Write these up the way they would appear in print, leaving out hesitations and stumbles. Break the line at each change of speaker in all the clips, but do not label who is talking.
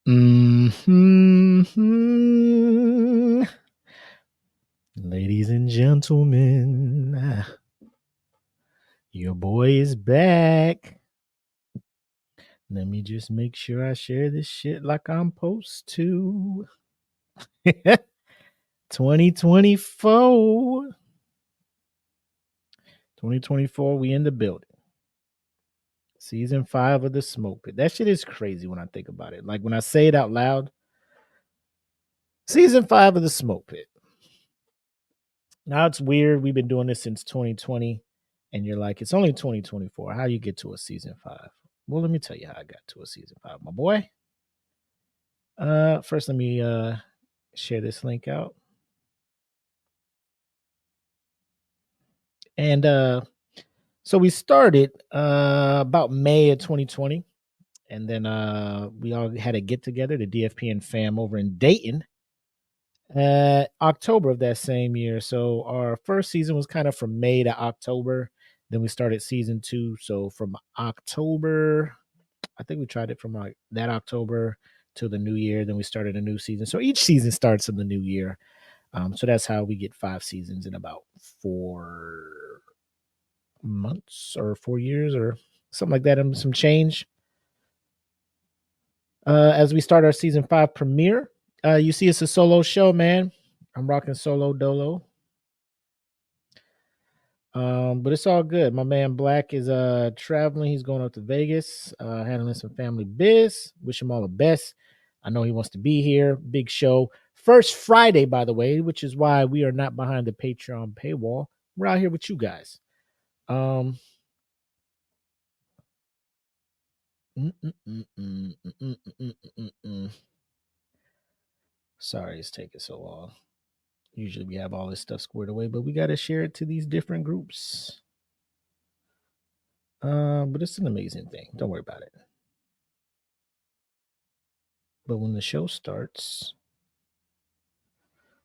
Mm-hmm. Ladies and gentlemen, your boy is back. Let me just make sure I share this shit like I'm supposed to. 2024. 2024, we in the building. Season 5 of the SmokePit. That shit is crazy when I think about it. Like when I say it out loud. Season 5 of the SmokePit. Now it's weird. We've been doing this since 2020. And you're like, it's only 2024. How you get to a season 5? Well, let me tell you how I got to a season 5, my boy. First, let me share this link out. And so we started about May of 2020. And then we all had a get together, the DFPN fam over in Dayton, October of that same year. So our first season was kind of from May to October. Then we started season 2. So from October, I think we tried it from like that October till the new year. Then we started a new season. So each season starts in the new year. So that's how we get 5 seasons in about 4 months or 4 years or something like that. Some change. As we start our season 5 premiere, you see it's a solo show, man. I'm rocking solo dolo. But it's all good. My man Black is traveling. He's going up to Vegas, handling some family biz. Wish him all the best. I know he wants to be here. Big show. First Friday, by the way, which is why we are not behind the Patreon paywall. We're out here with you guys. Sorry it's taking so long. Usually we have all this stuff squared away, but we got to share it to these different groups. But it's an amazing thing. Don't worry about it. But when the show starts,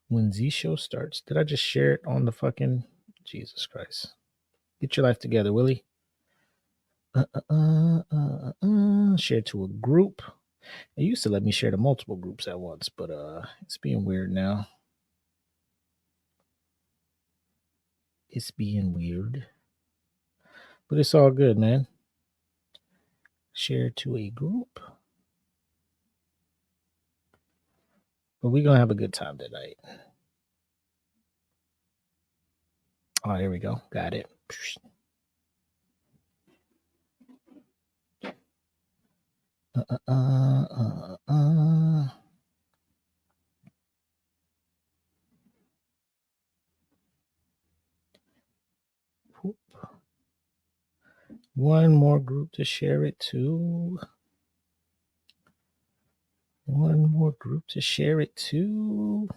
when the show starts, did I just share it on the fucking Jesus Christ? Get your life together, Willie. Share it to a group. It used to let me share to multiple groups at once, but it's being weird now. It's being weird. But it's all good, man. Share to a group. But we're going to have a good time tonight. Oh, here we go. Got it. One more group to share it to. One more group to share it to.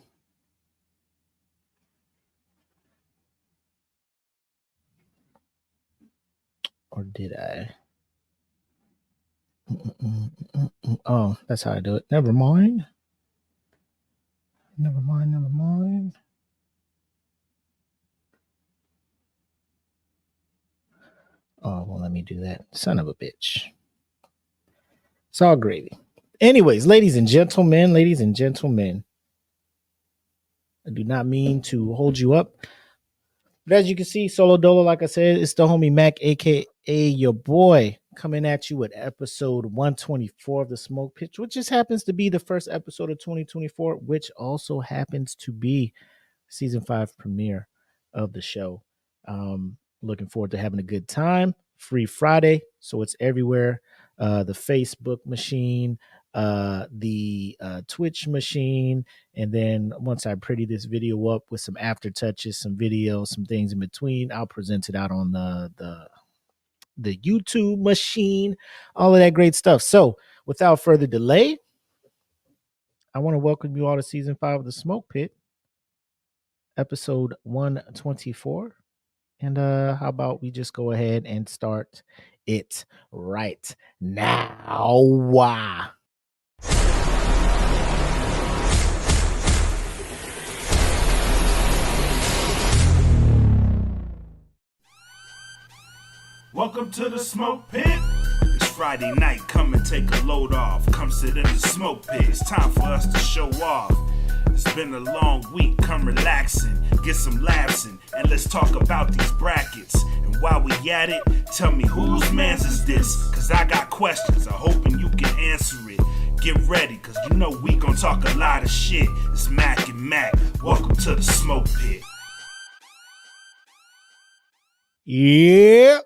Or did I? Oh, that's how I do it. Never mind. Never mind, never mind. Oh, well, let me do that. Son of a bitch. It's all gravy. Anyways, ladies and gentlemen, I do not mean to hold you up. But as you can see, Solo Dolo, like I said, it's the homie Mac, a.k.a. your boy, coming at you with episode 124 of the Smoke Pitch, which just happens to be the first episode of 2024, which also happens to be season 5 premiere of the show. Looking forward to having a good time. Free Friday, so it's everywhere. The Facebook machine, the Twitch machine, and then once I pretty this video up with some after touches, some videos, some things in between, I'll present it out on the YouTube machine, all of that great stuff. So without further delay, I want to welcome you all to season 5 of the Smoke Pit, episode 124. And how about we just go ahead and start it right now?
Welcome to the Smoke Pit. It's Friday night, come and take a load off. Come sit in the smoke pit, it's time for us to show off. It's been a long week, come relaxing, get some laughs in, and let's talk about these brackets. And while we at it, tell me whose man's is this? Cause I got questions, I'm hoping you can answer it. Get ready, cause you know we gon' talk a lot of shit. It's Mac and Mac, welcome to the smoke pit.
Yeah.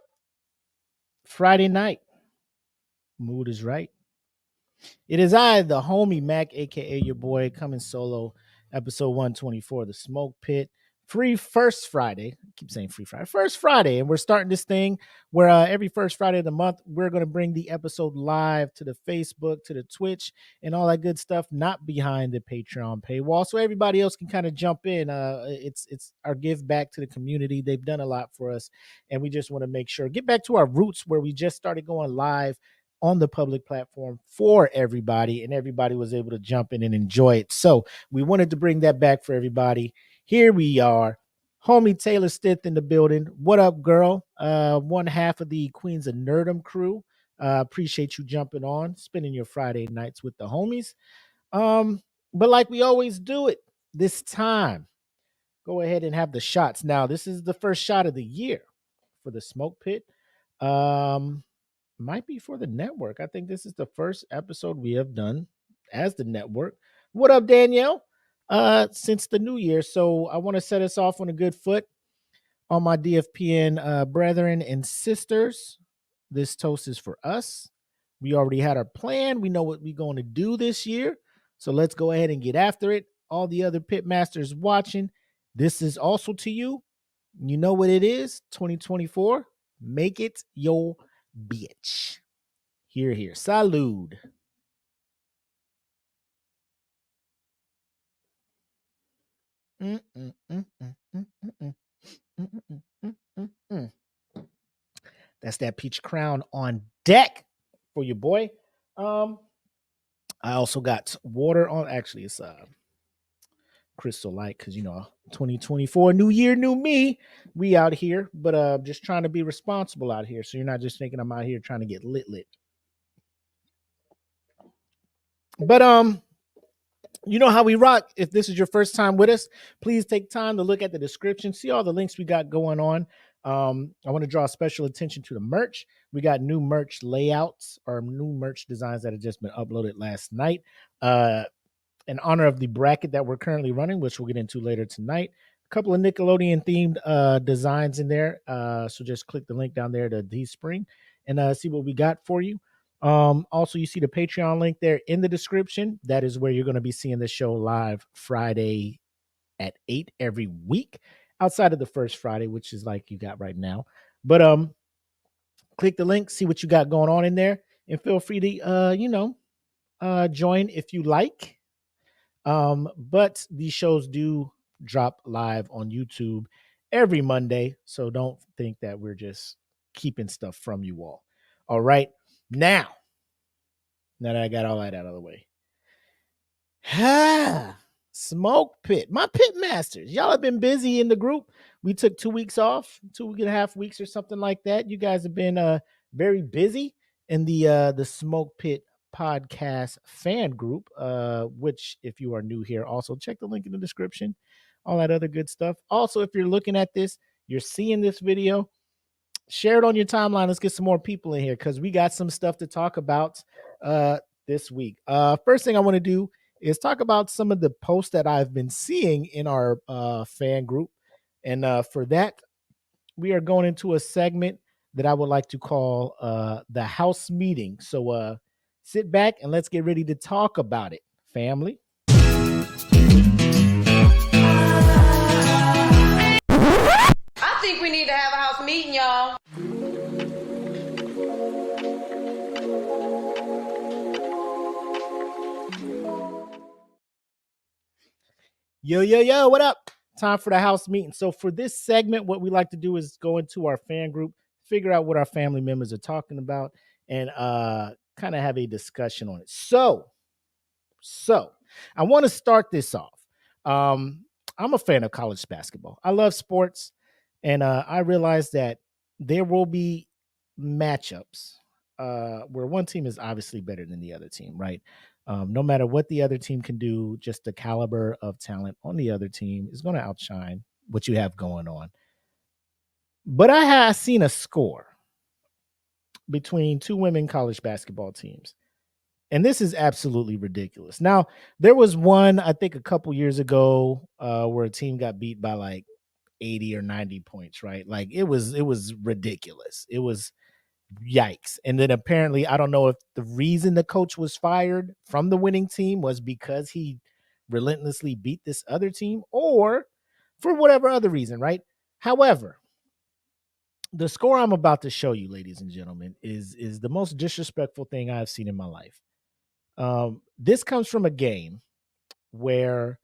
Friday night. Mood is right. It is I, the homie Mac, aka your boy, coming solo, episode 124 of the Smoke Pit. Free first Friday. I keep saying free Friday. First Friday. And we're starting this thing where every first Friday of the month, we're going to bring the episode live to the Facebook, to the Twitch, and all that good stuff, not behind the Patreon paywall. So everybody else can kind of jump in. It's our give back to the community. They've done a lot for us. And we just want to make sure, get back to our roots where we just started going live on the public platform for everybody, and everybody was able to jump in and enjoy it. So we wanted to bring that back for everybody. Here we are, homie Taylor Stith in the building. What up, girl? One half of the Queens of Nerdum crew. Appreciate you jumping on, spending your Friday nights with the homies. But like we always do it this time, go ahead and have the shots. Now, this is the first shot of the year for the Smoke Pit. Might be for the network. I think this is the first episode we have done as the network. What up, Danielle? Since the new year. So I want to set us off on a good foot. On my DFPN brethren and sisters, this toast is for us. We already had our plan. We know what we're going to do this year. So let's go ahead and get after it. All the other Pitmasters watching, this is also to you. You know what it is, 2024. Make it your bitch. Here, here. Salud. That's that peach crown on deck for your boy. I also got water on. Actually, it's Crystal Light because, 2024, new year, new me. We out here, but just trying to be responsible out here. So you're not just thinking I'm out here trying to get lit. But you know how we rock. If this is your first time with us, please take time to look at the description. See all the links we got going on. I want to draw special attention to the merch. We got new merch layouts or new merch designs that have just been uploaded last night. In honor of the bracket that we're currently running, which we'll get into later tonight. A couple of Nickelodeon themed designs in there. So just click the link down there to Teespring and see what we got for you. Also, you see the Patreon link there in the description. That is where you're going to be seeing the show live Friday at 8 every week, outside of the first Friday, which is like you got right now. But click the link, see what you got going on in there, and feel free to join if you like. But these shows do drop live on YouTube every Monday, so don't think that we're just keeping stuff from you all. All right, now that I got all that out of the way, Smoke Pit, my Pitmasters, y'all have been busy in the group. We took 2 weeks off, 2.5 weeks or something like that. You guys have been very busy in the Smoke Pit podcast fan group, which if you are new here, also check the link in the description, all that other good stuff. Also, if you're looking at this, you're seeing this video, share it on your timeline. Let's get some more people in here because we got some stuff to talk about this week. First thing I want to do is talk about some of the posts that I've been seeing in our fan group. And for that, we are going into a segment that I would like to call the house meeting. So sit back and let's get ready to talk about it, family.
I think we need to have a house meeting, y'all.
Yo, what up? Time for the house meeting. So for this segment, what we like to do is go into our fan group, figure out what our family members are talking about, and kind of have a discussion on it. So I want to start this off. I'm a fan of college basketball. I love sports, and I realize that there will be matchups where one team is obviously better than the other team, right? No matter what the other team can do, just the caliber of talent on the other team is going to outshine what you have going on. But I have seen a score between two women college basketball teams. And this is absolutely ridiculous. Now, there was one, I think, a couple years ago where a team got beat by like 80 or 90 points, right? Like it was ridiculous. It was yikes. And then apparently, I don't know if the reason the coach was fired from the winning team was because he relentlessly beat this other team or for whatever other reason, right? However, the score I'm about to show you, ladies and gentlemen, is the most disrespectful thing I've seen in my life. This comes from a game where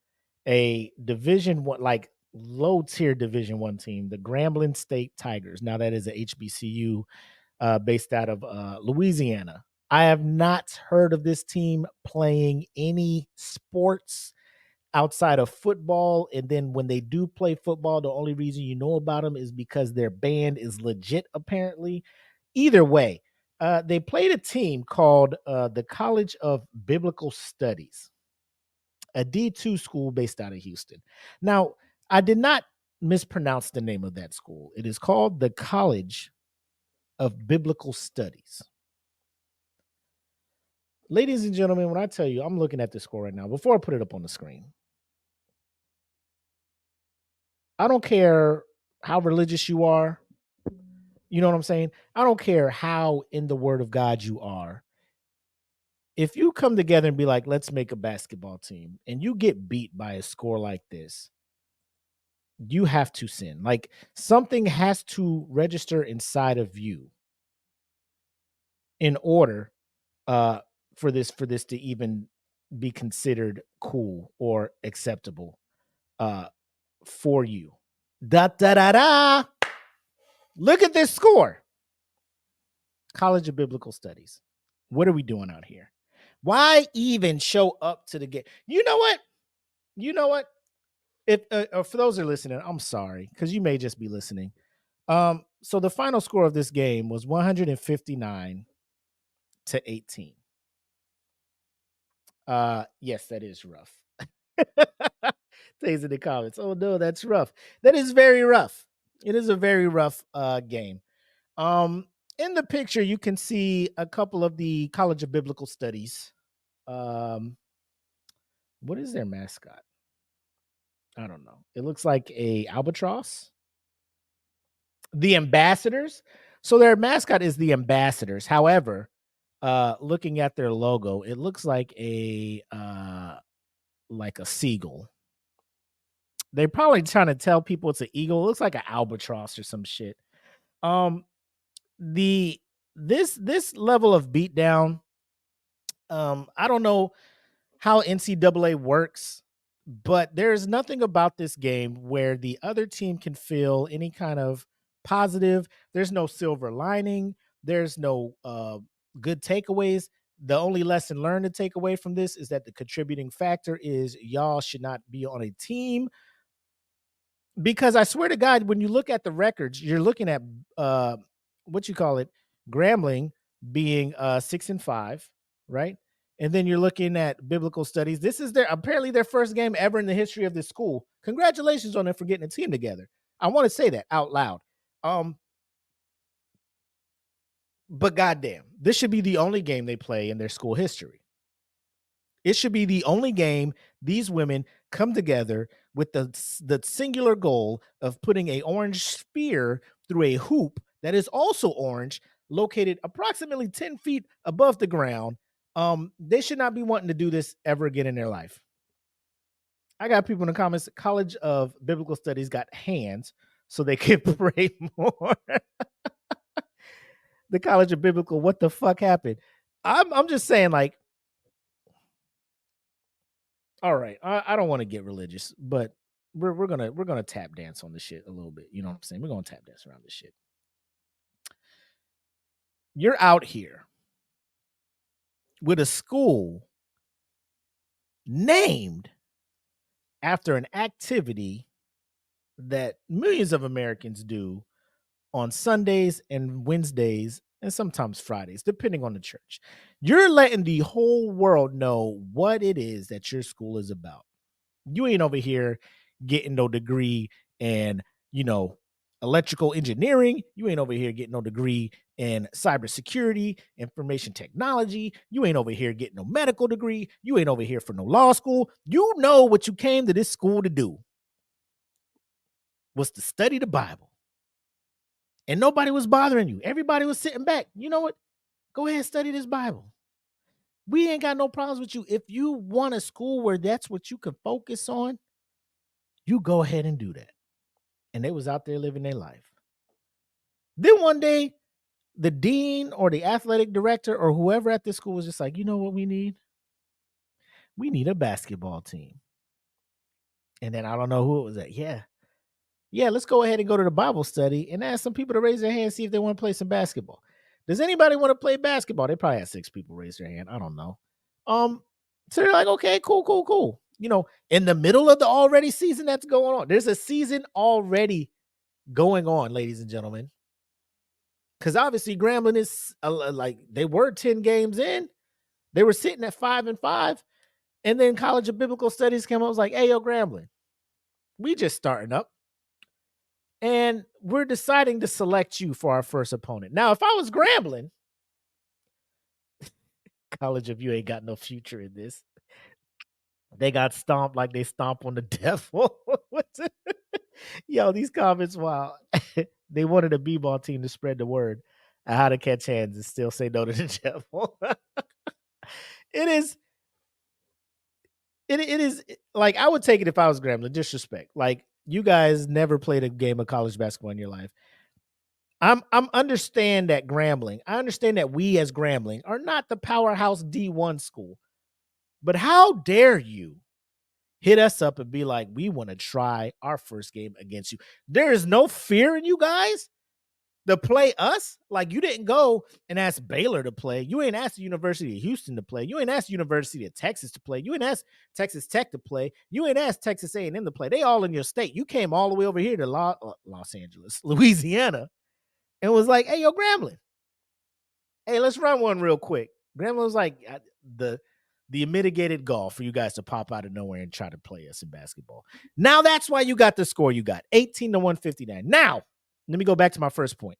a division one, like low tier division one team, the Grambling State Tigers. Now that is a HBCU based out of Louisiana. I have not heard of this team playing any sports outside of football. And then when they do play football, the only reason you know about them is because their band is legit, apparently. Either way, they played a team called the College of Biblical Studies, a D2 school based out of Houston. Now, I did not mispronounce the name of that school. It is called the College of Biblical Studies. Ladies and gentlemen, when I tell you, I'm looking at the score right now, before I put it up on the screen, I don't care how religious you are. You know what I'm saying? I don't care how in the word of God you are. If you come together and be like, let's make a basketball team, and you get beat by a score like this, you have to sin. Like something has to register inside of you in order for this to even be considered cool or acceptable for you. Da da da da. Look at this score. College of Biblical Studies. What are we doing out here? Why even show up to the game? You know what? If for those who are listening, I'm sorry because you may just be listening. So the final score of this game was 159 to 18. Yes, that is rough. Things in the comments. Oh no, that's rough. That is very rough. It is a very rough game. In the picture, you can see a couple of the College of Biblical Studies. What is their mascot? I don't know. It looks like a albatross. The ambassadors. So their mascot is the ambassadors. However, looking at their logo, it looks like a seagull. They're probably trying to tell people it's an eagle. It looks like an albatross or some shit. This level of beatdown, I don't know how NCAA works, but there's nothing about this game where the other team can feel any kind of positive. There's no silver lining. There's no good takeaways. The only lesson learned to take away from this is that the contributing factor is y'all should not be on a team. Because I swear to God, when you look at the records, you're looking at Grambling being 6-5, right? And then you're looking at Biblical Studies. This is apparently their first game ever in the history of this school. Congratulations on them for getting a team together. I want to say that out loud. But goddamn, this should be the only game they play in their school history. It should be the only game these women come together with the singular goal of putting a orange spear through a hoop that is also orange, located approximately 10 feet above the ground. They should not be wanting to do this ever again in their life. I got people in the comments. College of Biblical Studies got hands so they can pray more. The College of Biblical, what the fuck happened? I'm just saying, like, all right, I don't want to get religious, but we're gonna tap dance on this shit a little bit. You know what I'm saying? We're gonna tap dance around this shit. You're out here with a school named after an activity that millions of Americans do on Sundays and Wednesdays and sometimes Fridays, depending on the church. You're letting the whole world know what it is that your school is about. You ain't over here getting no degree in, electrical engineering. You ain't over here getting no degree in cybersecurity, information technology. You ain't over here getting no medical degree. You ain't over here for no law school. You know what you came to this school to do was to study the Bible. And nobody was bothering you. Everybody was sitting back. You know what? Go ahead and study this Bible. We ain't got no problems with you. If you want a school where that's what you can focus on, you go ahead and do that. And they was out there living their life. Then one day, the dean or the athletic director or whoever at this school was just like, you know what we need? We need a basketball team. And then I don't know who it was at. Yeah, let's go ahead and go to the Bible study and ask some people to raise their hand and see if they want to play some basketball. Does anybody want to play basketball? They probably had 6 people raise their hand. I don't know. So they're like, okay, cool. In the middle of the already season that's going on. There's a season already going on, ladies and gentlemen. Because obviously Grambling is like they were 10 games in. They were sitting at 5-5. And then College of Biblical Studies came up and was like, hey, yo, Grambling, we just starting up. And we're deciding to select you for our first opponent. Now, if I was Grambling, College of you ain't got no future in this. They got stomped like they stomp on the devil. Yo, these comments, wow. They wanted a b-ball team to spread the word on how to catch hands and still say no to the devil. It is like, I would take it if I was Grambling. Disrespect. Like, you guys never played a game of college basketball in your life. I'm understand that Grambling. I understand that we as Grambling are not the powerhouse D1 school. But how dare you hit us up and be like, we want to try our first game against you. There is no fear in you guys to play us. Like, you didn't go and ask Baylor to play. You ain't asked the University of Houston to play. You ain't asked the University of Texas to play. You ain't asked Texas Tech to play. You ain't asked Texas A&M to play. They all in your state. You came all the way over here to Los Angeles, Louisiana, and was like, hey, yo, Grambling, hey, let's run one real quick. Grambling was like, the mitigated goal for you guys to pop out of nowhere and try to play us in basketball. Now that's why you got the score you got, 18-159. Now, let me go back to my first point.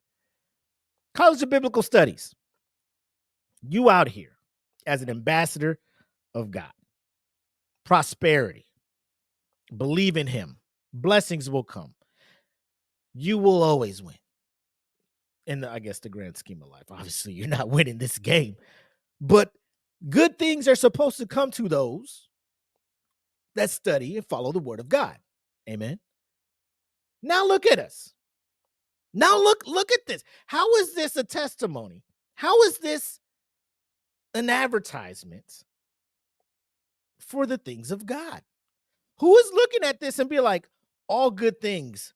College of Biblical Studies. You out here as an ambassador of God. Prosperity. Believe in him. Blessings will come. You will always win. In the grand scheme of life. Obviously, you're not winning this game. But good things are supposed to come to those that study and follow the word of God. Amen. Now look at us. Now look at this. How is this a testimony? How is this an advertisement for the things of God? Who is looking at this and be like, all good things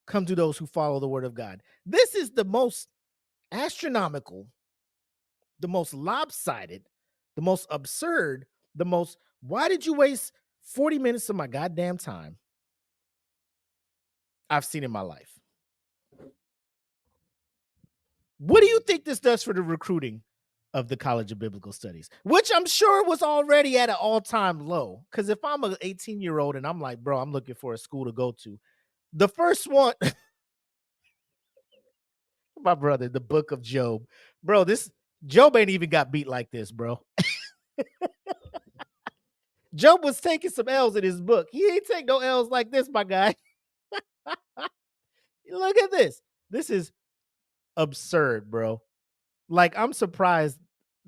come to those who follow the word of God? This is the most astronomical, the most lopsided, the most absurd, the most, why did you waste 40 minutes of my goddamn time I've seen in my life? What do you think this does for the recruiting of the College of Biblical Studies, which I'm sure was already at an all-time low? Because if I'm an 18-year-old and I'm like, bro, I'm looking for a school to go to, the first one, my brother, the book of Job. Bro, this Job ain't even got beat like this, bro. Job was taking some L's in his book. He ain't take no L's like this, my guy. Look at this. This is absurd, bro. Like, I'm surprised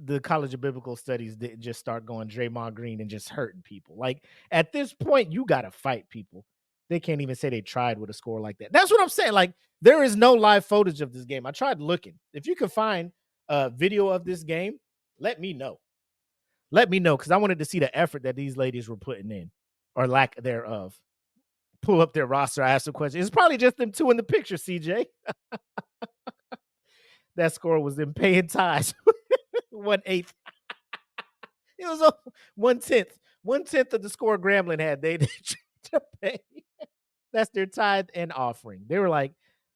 the College of Biblical Studies didn't just start going Draymond Green and just hurting people. Like, at this point, you got to fight people. They can't even say they tried with a score like that. That's what I'm saying. Like, there is no live footage of this game. I tried looking. If you can find a video of this game, let me know. Let me know, because I wanted to see the effort that these ladies were putting in, or lack thereof. Pull up their roster, ask some questions. It's probably just them two in the picture, CJ. That score was them paying ties. 1/8. It was a 1/10. 1/10 of the score Grambling had. They to pay. That's their tithe and offering. They were like,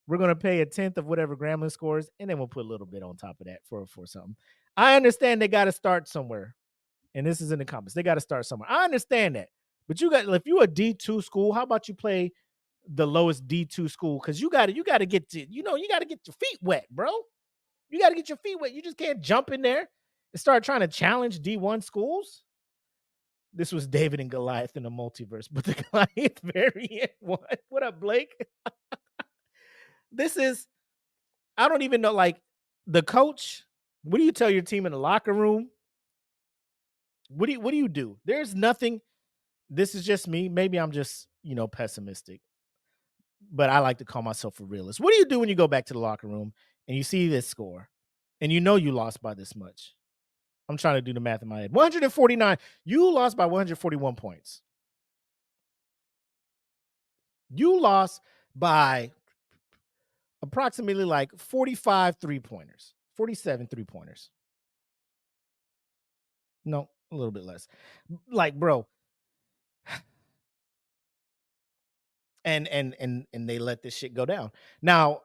We're going to pay 1/10 of whatever Grambling scores, and then we'll put a little bit on top of that for something. I understand they got to start somewhere, and this is in the comments. They got to start somewhere. I understand that, but if you're a D2 school, how about you play the lowest D2 school? Because you got to get to, you got to get your feet wet, bro. You got to get your feet wet. You just can't jump in there and start trying to challenge D1 schools. This was David and Goliath in the multiverse, but the Goliath variant won. What up, Blake? This is, I don't even know, like, the coach. What do you tell your team in the locker room? What do you do? There's nothing. This is just me. Maybe I'm just, pessimistic, but I like to call myself a realist. What do you do when you go back to the locker room and you see this score and you lost by this much? I'm trying to do the math in my head. 149. You lost by 141 points. You lost by approximately like 45 3-pointers, 47 3-pointers. No, a little bit less. Like, bro. And they let this shit go down. Now,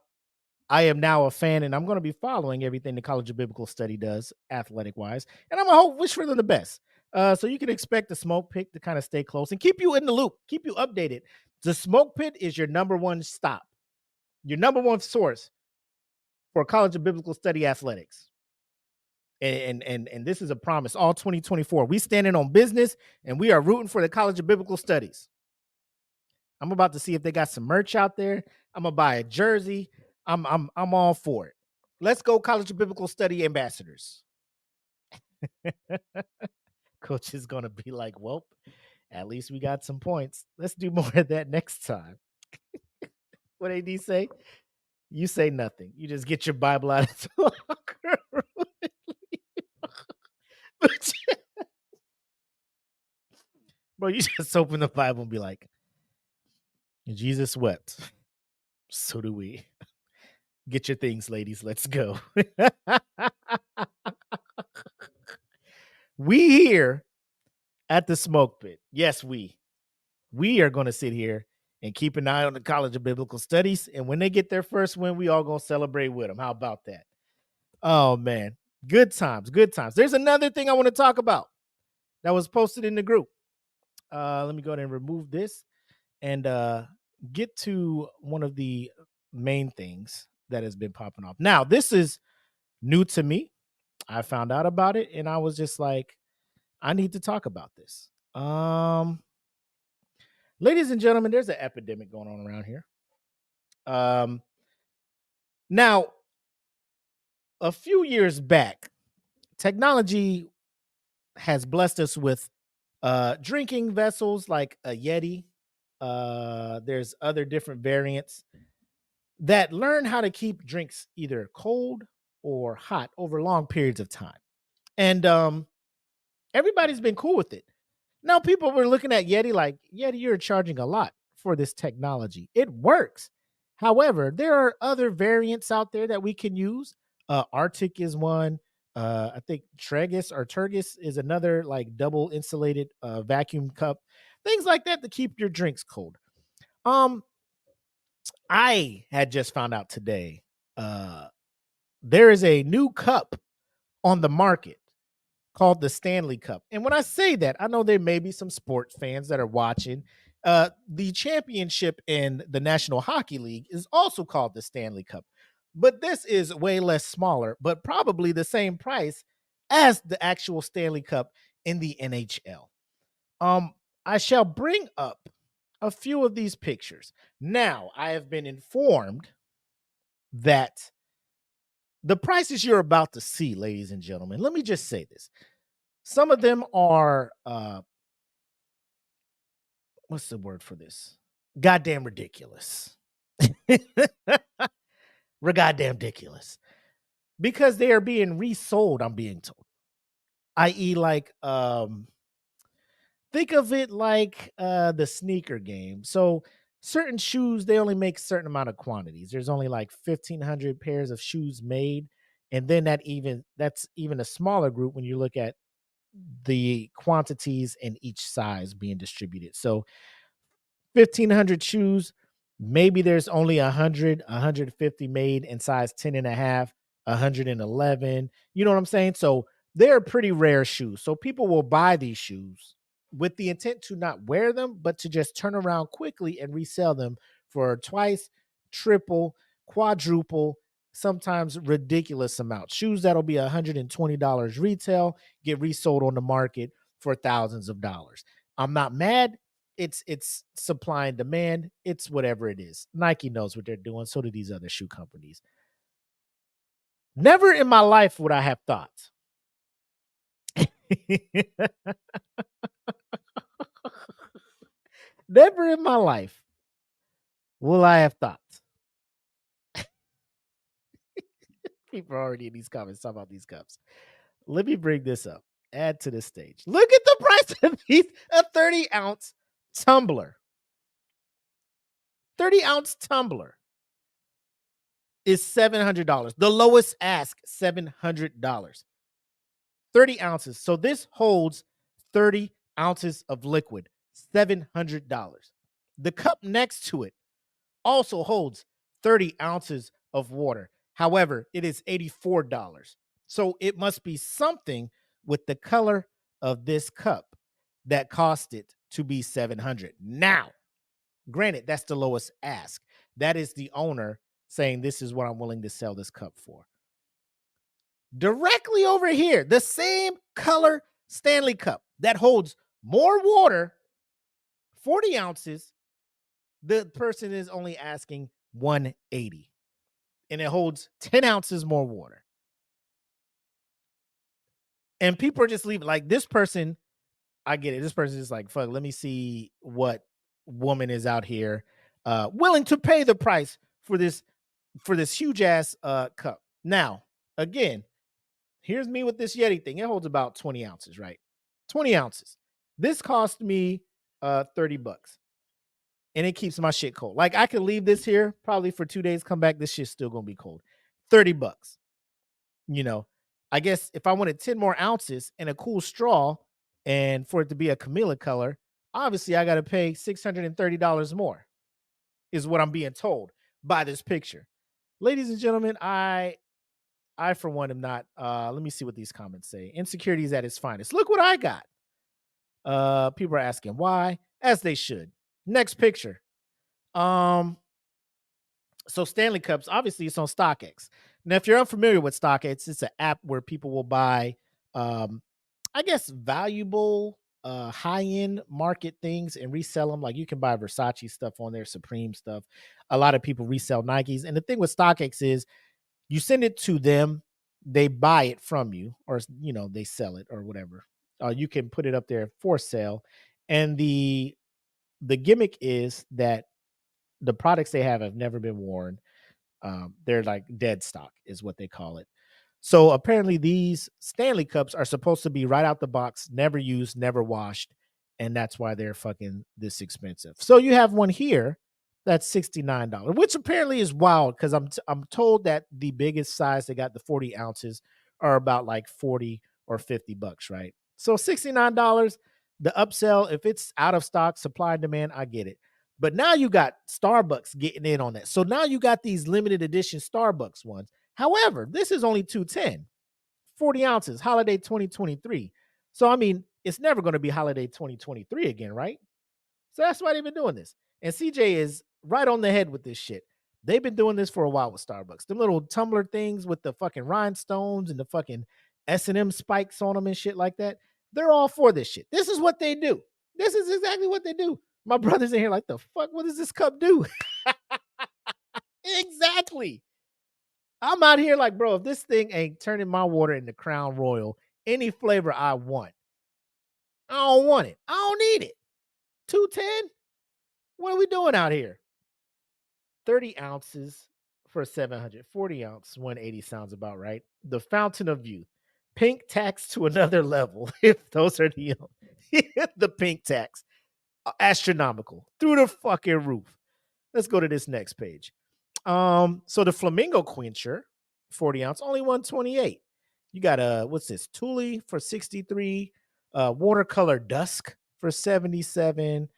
I am now a fan, and I'm going to be following everything the College of Biblical Study does, athletic-wise, and I'm going to wish for them the best. So you can expect the SmokePit to kind of stay close and keep you in the loop, keep you updated. The SmokePit is your number one stop, your number one source for College of Biblical Study athletics. And this is a promise. All 2024, we standing on business, and we are rooting for the College of Biblical Studies. I'm about to see if they got some merch out there. I'm gonna buy a jersey. I'm all for it. Let's go, College of Biblical Study ambassadors. Coach is gonna be like, well, at least we got some points. Let's do more of that next time. What AD say? You say nothing. You just get your Bible out of the locker room. Bro, you just open the Bible and be like, Jesus wept. So do we. Get your things, ladies. Let's go. We here at the SmokePit. Yes, we are going to sit here and keep an eye on the College of Biblical Studies. And when they get their first win, we all going to celebrate with them. How about that? Oh, man. Good times. Good times. There's another thing I want to talk about that was posted in the group. Let me go ahead and remove this and get to one of the main things that has been popping off. Now, this is new to me. I found out about it and I was just like, I need to talk about this. Ladies and gentlemen, there's an epidemic going on around here. Now, a few years back, technology has blessed us with drinking vessels like a Yeti. There's other different variants that learn how to keep drinks either cold or hot over long periods of time. And everybody's been cool with it. Now people were looking at Yeti like, Yeti, you're charging a lot for this technology. It works. However, there are other variants out there that we can use. Arctic is one. I think Turgis is another, like double insulated vacuum cup. Things like that to keep your drinks cold. I had just found out today there is a new cup on the market called the Stanley Cup. And when I say that, I know there may be some sports fans that are watching. The championship in the National Hockey League is also called the Stanley Cup. But this is way less smaller, but probably the same price as the actual Stanley Cup in the NHL. I shall bring up a few of these pictures. Now, I have been informed that the prices you're about to see, ladies and gentlemen, let me just say this. Some of them are, what's the word for this? Goddamn ridiculous. Goddamn ridiculous. Because they are being resold, I'm being told. I.e., like, think of it like the sneaker game. So certain shoes, they only make a certain amount of quantities. There's only like 1,500 pairs of shoes made. And then that's even a smaller group when you look at the quantities in each size being distributed. So 1,500 shoes, Maybe there's only 100, 150 made in size 10 and a half, 111. You know what I'm saying? So they're pretty rare shoes. So people will buy these shoes with the intent to not wear them, but to just turn around quickly and resell them for twice, triple, quadruple, sometimes ridiculous amounts. Shoes that'll be $120 retail get resold on the market for thousands of dollars. I'm not mad. It's supply and demand. It's whatever it is. Nike knows what they're doing. So do these other shoe companies. Never in my life would I have thought. Never in my life will I have thought. People are already in these comments talking about these cups. Let me bring this up. Add to the stage. Look at the price of these. A 30-ounce tumbler. 30-ounce tumbler is $700. The lowest ask, $700. 30 ounces. So this holds 30 ounces of liquid, $700. The cup next to it also holds 30 ounces of water. However, it is $84. So it must be something with the color of this cup that cost it to be $700. Now, granted, that's the lowest ask. That is the owner saying, this is what I'm willing to sell this cup for. Directly over here, the same color Stanley Cup that holds more water, 40 ounces, the person is only asking $180. And it holds 10 ounces more water. And people are just leaving. Like, this person, I get it. This person is like, fuck, let me see what woman is out here willing to pay the price for this huge ass cup. Now, again, here's me with this Yeti thing. It holds about 20 ounces, right? 20 ounces. This cost me $30. And it keeps my shit cold. Like, I could leave this here probably for 2 days, come back, this shit's still gonna be cold. $30. You know, I guess if I wanted 10 more ounces and a cool straw and for it to be a Camilla color, obviously I gotta pay $630 more, is what I'm being told by this picture. Ladies and gentlemen, I for one am not. Let me see what these comments say. Insecurity is at its finest. Look what I got. People are asking why, as they should. Next picture. So Stanley Cups, obviously it's on StockX. Now, if you're unfamiliar with StockX, it's an app where people will buy, I guess, valuable, high-end market things and resell them. Like, you can buy Versace stuff on there, Supreme stuff. A lot of people resell Nikes. And the thing with StockX is, you send it to them, they buy it from you, or, you know, they sell it or whatever. You can put it up there for sale. And the gimmick is that the products they have never been worn. They're like dead stock is what they call it. So apparently these Stanley Cups are supposed to be right out the box, never used, never washed. And that's why they're fucking this expensive. So you have one here that's $69, which apparently is wild because I'm told that the biggest size, they got the 40 ounces, are about like 40 or $50, right? So $69, the upsell, if it's out of stock, supply and demand, I get it. But now you got Starbucks getting in on that. So now you got these limited edition Starbucks ones. However, this is only $210, 40 ounces, holiday 2023. So, I mean, it's never going to be holiday 2023 again, right? So that's why they've been doing this. And CJ is right on the head with this shit. They've been doing this for a while with Starbucks. Them little tumbler things with the fucking rhinestones and the fucking S&M spikes on them and shit like that. They're all for this shit. This is what they do. This is exactly what they do. My brother's in here like, the fuck, what does this cup do? Exactly. I'm out here like, bro, if this thing ain't turning my water into Crown Royal, any flavor I want, I don't want it. I don't need it. 210? What are we doing out here? 30 ounces for 700. 40 ounce, 180 sounds about right. The Fountain of Youth. Pink tax to another level. If those are the pink tax. Astronomical. Through the fucking roof. Let's go to this next page. So the Flamingo Quencher, 40 ounce, only 128. You got what's this? Thule for 63. Watercolor Dusk for 77.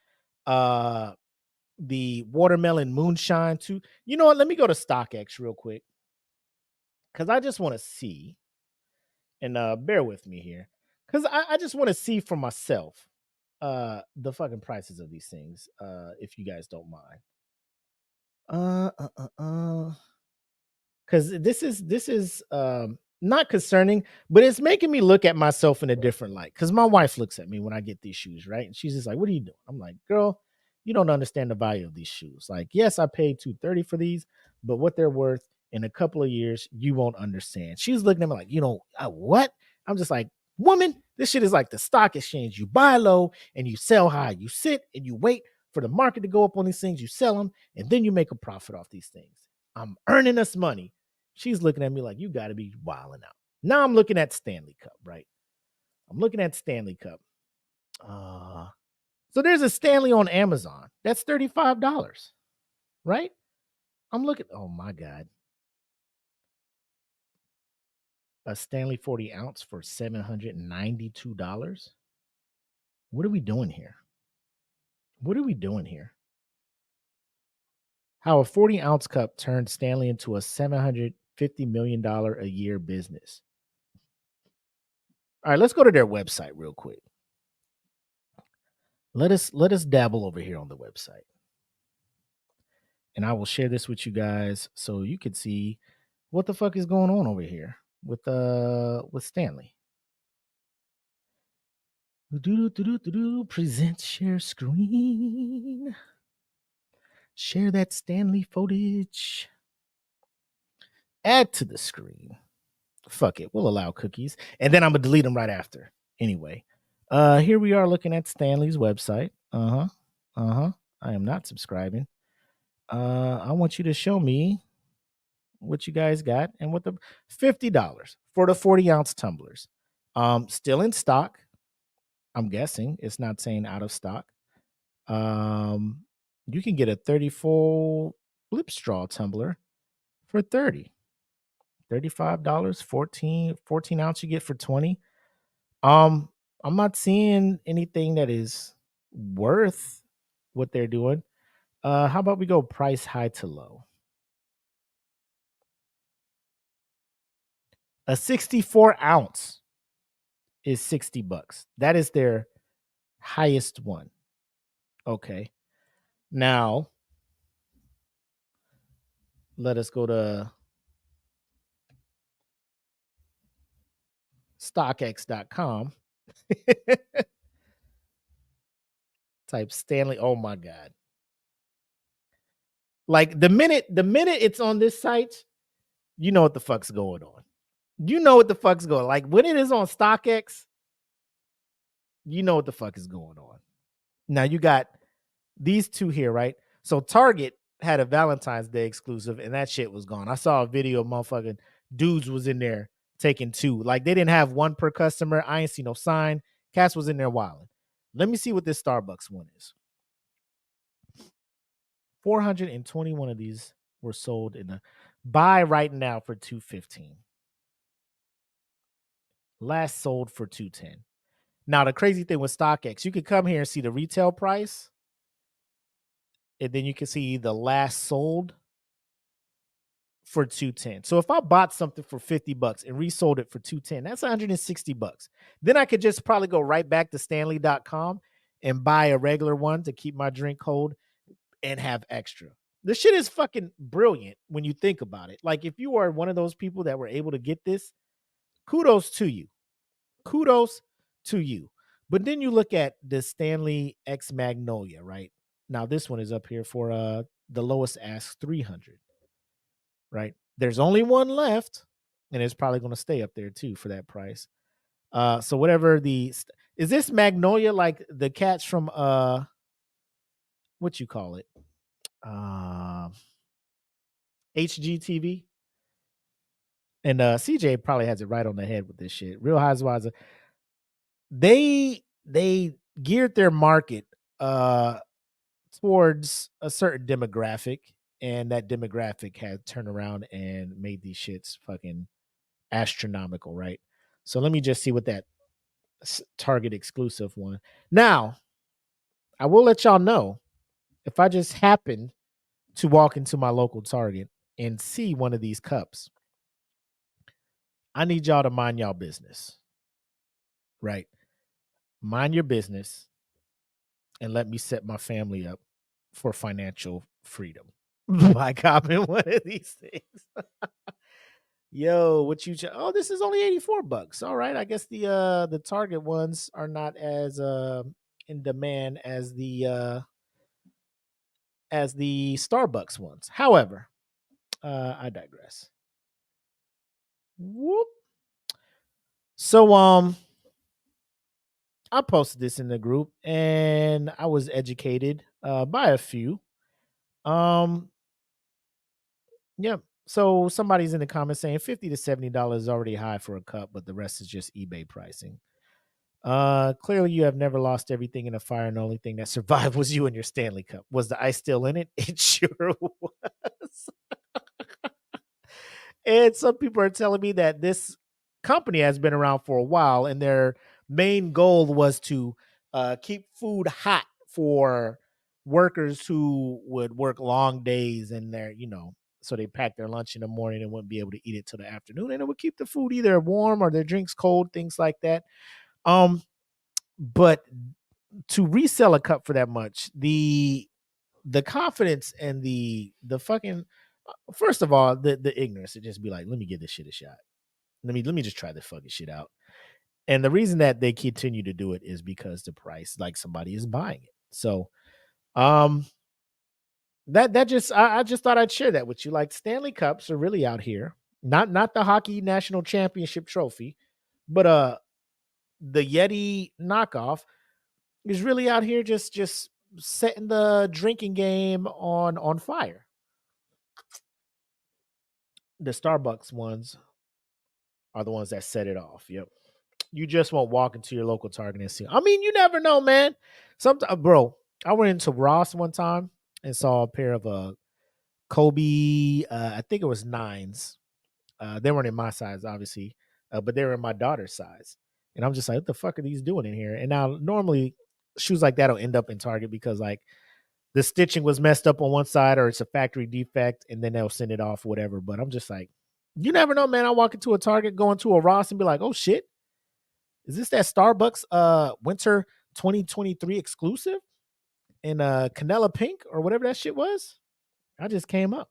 the watermelon moonshine too. You know what? Let me go to StockX real quick because I just want to see, and bear with me here because I just want to see for myself the fucking prices of these things, if you guys don't mind. Because this is not concerning, but it's making me look at myself in a different light. Because my wife looks at me when I get these shoes, right? And she's just like, "What are you doing?" I'm like, "Girl, you don't understand the value of these shoes. Like, yes, I paid $230 for these, but what they're worth in a couple of years, you won't understand." She's looking at me like, what? I'm just like, "Woman, this shit is like the stock exchange. You buy low and you sell high. You sit and you wait for the market to go up on these things. You sell them, and then you make a profit off these things. I'm earning us money." She's looking at me like, "You got to be wilding out." Now I'm looking at Stanley Cup, right? I'm looking at Stanley Cup. So there's a Stanley on Amazon. That's $35, right? I'm looking. Oh my God. A Stanley 40 ounce for $792. What are we doing here? What are we doing here? How a 40 ounce cup turned Stanley into a $750 million a year business. All right, let's go to their website real quick. Let us dabble over here on the website. And I will share this with you guys so you can see what the fuck is going on over here with Stanley. Present share screen. Share that Stanley footage. Add to the screen. Fuck it. We'll allow cookies. And then I'm going to delete them right after. Anyway, here we are looking at Stanley's website. I am not subscribing. I want you to show me what you guys got and what the $50 for the 40 ounce tumblers. Still in stock. I'm guessing it's not saying out of stock. You can get a 34 flip straw tumbler for $30. $35, 14 ounce you get for $20. I'm not seeing anything that is worth what they're doing. How about we go price high to low? A 64 ounce is $60. That is their highest one. Okay. Now, let us go to StockX.com. Type Stanley. Oh my God. Like the minute it's on this site, you know what the fuck's going on. You know what the fuck's going on. Like when it is on StockX, you know what the fuck is going on. Now you got these two here, right? So Target had a Valentine's Day exclusive and that shit was gone. I saw a video of motherfucking dudes was in there taking two. Like they didn't have one per customer. I ain't see no sign. Cass was in there wilding. Let me see what this Starbucks one is. 421 of these were sold in the buy right now for $215. Last sold for $210. Now the crazy thing with StockX, you could come here and see the retail price, and then you can see the last sold for $210. So if I bought something for $50 and resold it for $210, that's $160. Then I could just probably go right back to Stanley.com and buy a regular one to keep my drink cold and have extra. This shit is fucking brilliant when you think about it. Like if you are one of those people that were able to get this, kudos to you. Kudos to you. But then you look at the Stanley X Magnolia, right? Now this one is up here for the lowest ask, $300. Right? There's only one left, and it's probably going to stay up there too for that price. So whatever is this Magnolia like the cats from what you call it? HGTV? And CJ probably has it right on the head with this shit. Real Housewives, they geared their market towards a certain demographic, and that demographic had turned around and made these shits fucking astronomical, right? So let me just see what that Target exclusive one. Now, I will let y'all know if I just happen to walk into my local Target and see one of these cups, I need y'all to mind y'all business, right? Mind your business and let me set my family up for financial freedom by copping one of these things. Yo, what you? Oh, this is only $84. All right, I guess the Target ones are not as in demand as the Starbucks ones. However, I digress. Whoop. So I posted this in the group and I was educated by a few. Yep. So somebody's in the comments saying $50 to $70 is already high for a cup, but the rest is just eBay pricing. Clearly you have never lost everything in a fire, and the only thing that survived was you and your Stanley Cup. Was the ice still in it? It sure was. And some people are telling me that this company has been around for a while, and their main goal was to keep food hot for workers who would work long days and so they pack their lunch in the morning and wouldn't be able to eat it till the afternoon, and it would keep the food either warm or their drinks cold, things like that. But to resell a cup for that much, the confidence and the fucking first of all, the ignorance to just be like, let me give this shit a shot. Let me just try this fucking shit out. And the reason that they continue to do it is because the price, like somebody is buying it. So that just I just thought I'd share that with you. Like Stanley Cups are really out here. Not the hockey national championship trophy, but the Yeti knockoff is really out here just setting the drinking game on fire. The Starbucks ones are the ones that set it off. Yep. You just won't walk into your local Target and see. I mean, you never know, man. Sometimes, bro, I went into Ross one time and saw a pair of Kobe. I think it was nines. They weren't in my size, obviously, but they were in my daughter's size. And I'm just like, what the fuck are these doing in here? And now, normally, shoes like that will end up in Target because, like, the stitching was messed up on one side or it's a factory defect, and then they'll send it off, whatever. But I'm just like, you never know, man. I walk into a Target, go into a Ross, and be like, oh shit, is this that Starbucks winter 2023 exclusive in Canela Pink or whatever that shit was? I just came up.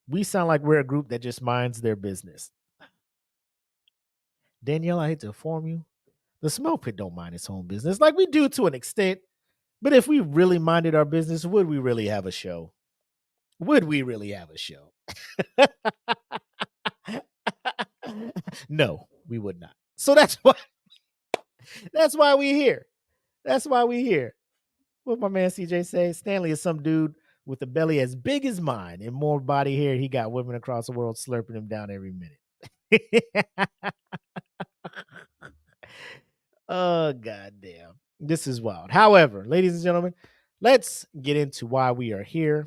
We sound like we're a group that just minds their business. Danielle, I hate to inform you, the Smoke Pit don't mind its own business. Like we do to an extent, but if we really minded our business, would we really have a show? Would we really have a show? No, we would not. So that's why we here. That's why we here. What my man CJ say? Stanley is some dude with a belly as big as mine and more body hair. He got women across the world slurping him down every minute. Oh, goddamn. This is wild. However, ladies and gentlemen, let's get into why we are here.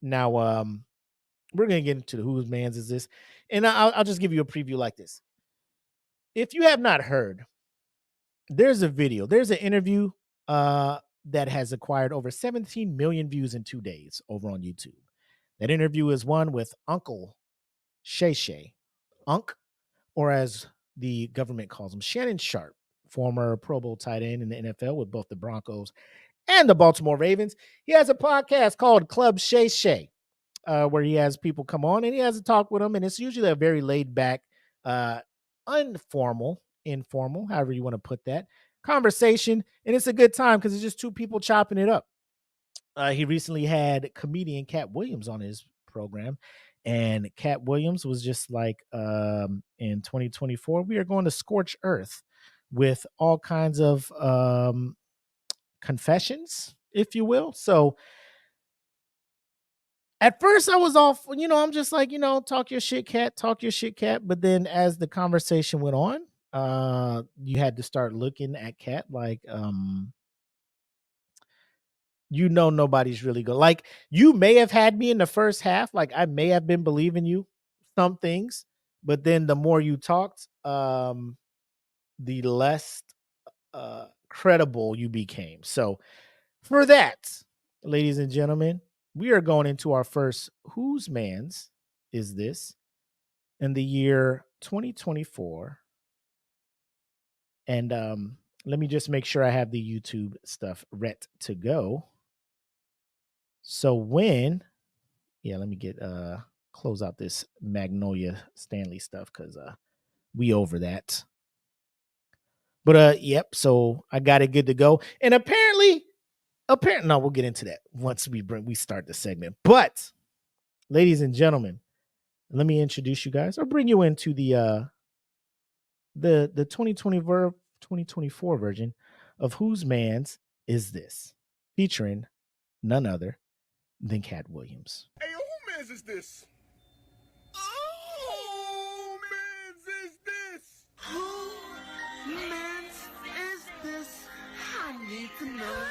Now, we're going to get into the whose man's is this. And I'll just give you a preview like this. If you have not heard, there's a video, there's an interview that has acquired over 17 million views in 2 days over on YouTube. That interview is one with Uncle Shay Shay, Unc, or as the government calls him, Shannon Sharp, former Pro Bowl tight end in the NFL with both the Broncos and the Baltimore Ravens. He has a podcast called Club Shay Shay, where he has people come on and he has a talk with them. And it's usually a very laid back, informal, however you want to put that, conversation. And it's a good time because it's just two people chopping it up. He recently had comedian Katt Williams on his program. And Katt Williams was just like, in 2024, we are going to scorch earth with all kinds of confessions, if you will. So at first I was off, I'm just like, talk your shit, Katt, talk your shit, Katt. But then as the conversation went on, you had to start looking at Katt like, nobody's really good. Like, you may have had me in the first half. Like, I may have been believing you some things, but then the more you talked, the less credible you became. So For that, ladies and gentlemen, we are going into our first Whose Man's Is This in the year 2024. And let me just make sure I have the YouTube stuff ready to go. So when, let me get close out this Magnolia Stanley stuff because we over that. But yep, so I got it good to go. And apparently, no, we'll get into that once we start the segment. But ladies and gentlemen, let me introduce you guys or bring you into the 2024 version of Whose Man's Is This, featuring none other than Katt Williams.
Hey, who man's is this? Oh, man's is this? Who man's is this? I need to know.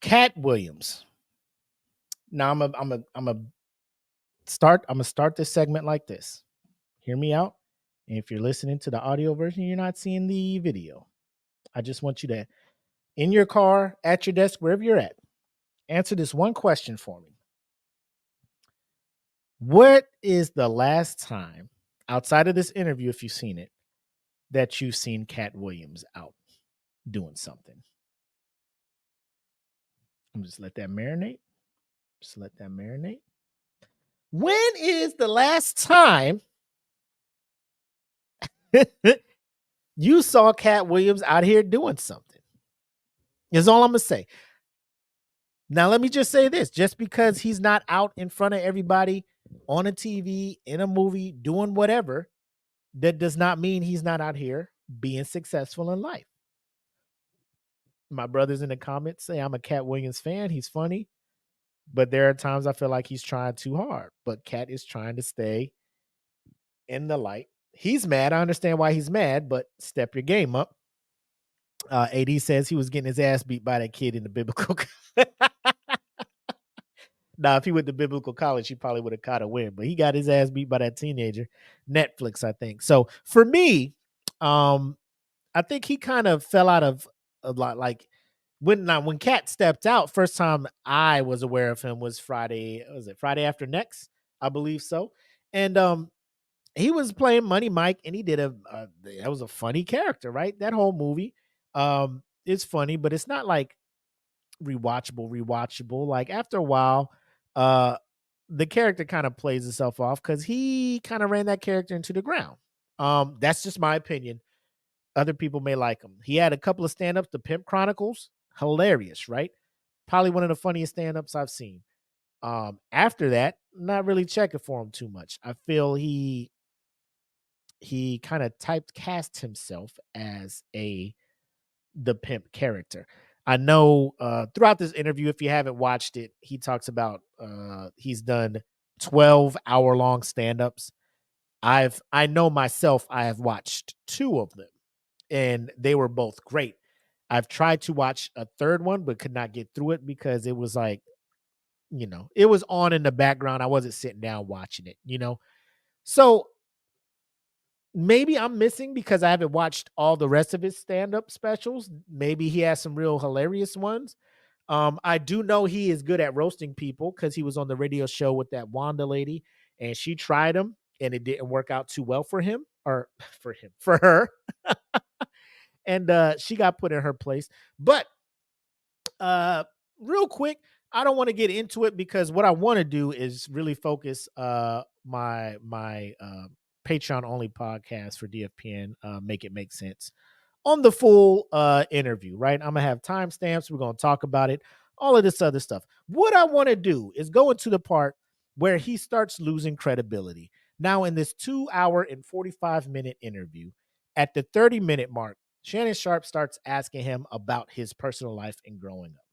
Katt Williams. Now I'm a start this segment like this. Hear me out. And if you're listening to the audio version, you're not seeing the video. I just want you to, in your car, at your desk, wherever you're at, answer this one question for me. What is the last time, outside of this interview, if you've seen it, that you've seen Katt Williams out doing something? I'm just let that marinate. When is the last time you saw Katt Williams out here doing something? Is all I'm going to say. Now, let me just say this. Just because he's not out in front of everybody on a TV, in a movie, doing whatever, that does not mean he's not out here being successful in life. My brothers in the comments say I'm a Katt Williams fan. He's funny. But there are times I feel like he's trying too hard. But Katt is trying to stay in the light. He's mad. I understand why he's mad, but step your game up. AD says he was getting his ass beat by that kid in the biblical. Now, if he went to biblical college, he probably would have caught a win. But he got his ass beat by that teenager. Netflix, I think. So for me, I think he kind of fell out of a lot. Like when Katt stepped out, first time I was aware of him was Friday. Was it Friday After Next? I believe so. And he was playing Money Mike, and he did that was a funny character, right? That whole movie is funny, but it's not like rewatchable. Like after a while, the character kind of plays itself off because he kind of ran that character into the ground. That's just my opinion. Other people may like him. He had a couple of stand-ups, The Pimp Chronicles, hilarious, right? Probably one of the funniest stand-ups I've seen. After that, not really checking for him too much. I feel he kind of typecast himself as the pimp character. I know throughout this interview, if you haven't watched it, he talks about he's done 12-hour-long stand-ups. I know myself, I have watched 2 of them, and they were both great. I've tried to watch a third one, but could not get through it because it was like, it was on in the background. I wasn't sitting down watching it, So maybe I'm missing because I haven't watched all the rest of his stand-up specials. Maybe he has some real hilarious ones. I do know he is good at roasting people because he was on the radio show with that Wanda lady, and she tried him, and it didn't work out too well for her. And she got put in her place. But real quick, I don't want to get into it because what I want to do is really focus my Patreon only podcast for DFPN, Make It Make Sense, on the full interview, right? I'm gonna have timestamps. We're gonna talk about it, all of this other stuff. What I want to do is go into the part where he starts losing credibility. Now, in this 2-hour and 45-minute interview, at the 30-minute mark, Shannon Sharpe starts asking him about his personal life and growing up.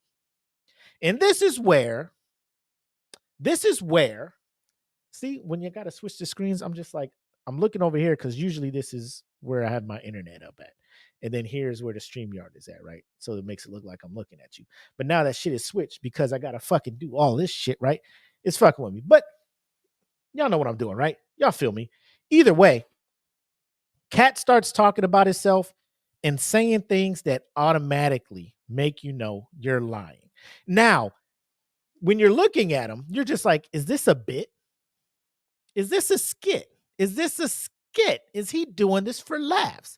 And this is where, see, when you got to switch the screens, I'm just like, I'm looking over here because usually this is where I have my internet up at. And then here's where the StreamYard is at, right? So it makes it look like I'm looking at you. But now that shit is switched because I got to fucking do all this shit, right? It's fucking with me. But y'all know what I'm doing, right? Y'all feel me. Either way, Katt starts talking about himself and saying things that automatically make you know you're lying. Now, when you're looking at him, you're just like, is this a bit? Is this a skit? Is this a skit? Is he doing this for laughs?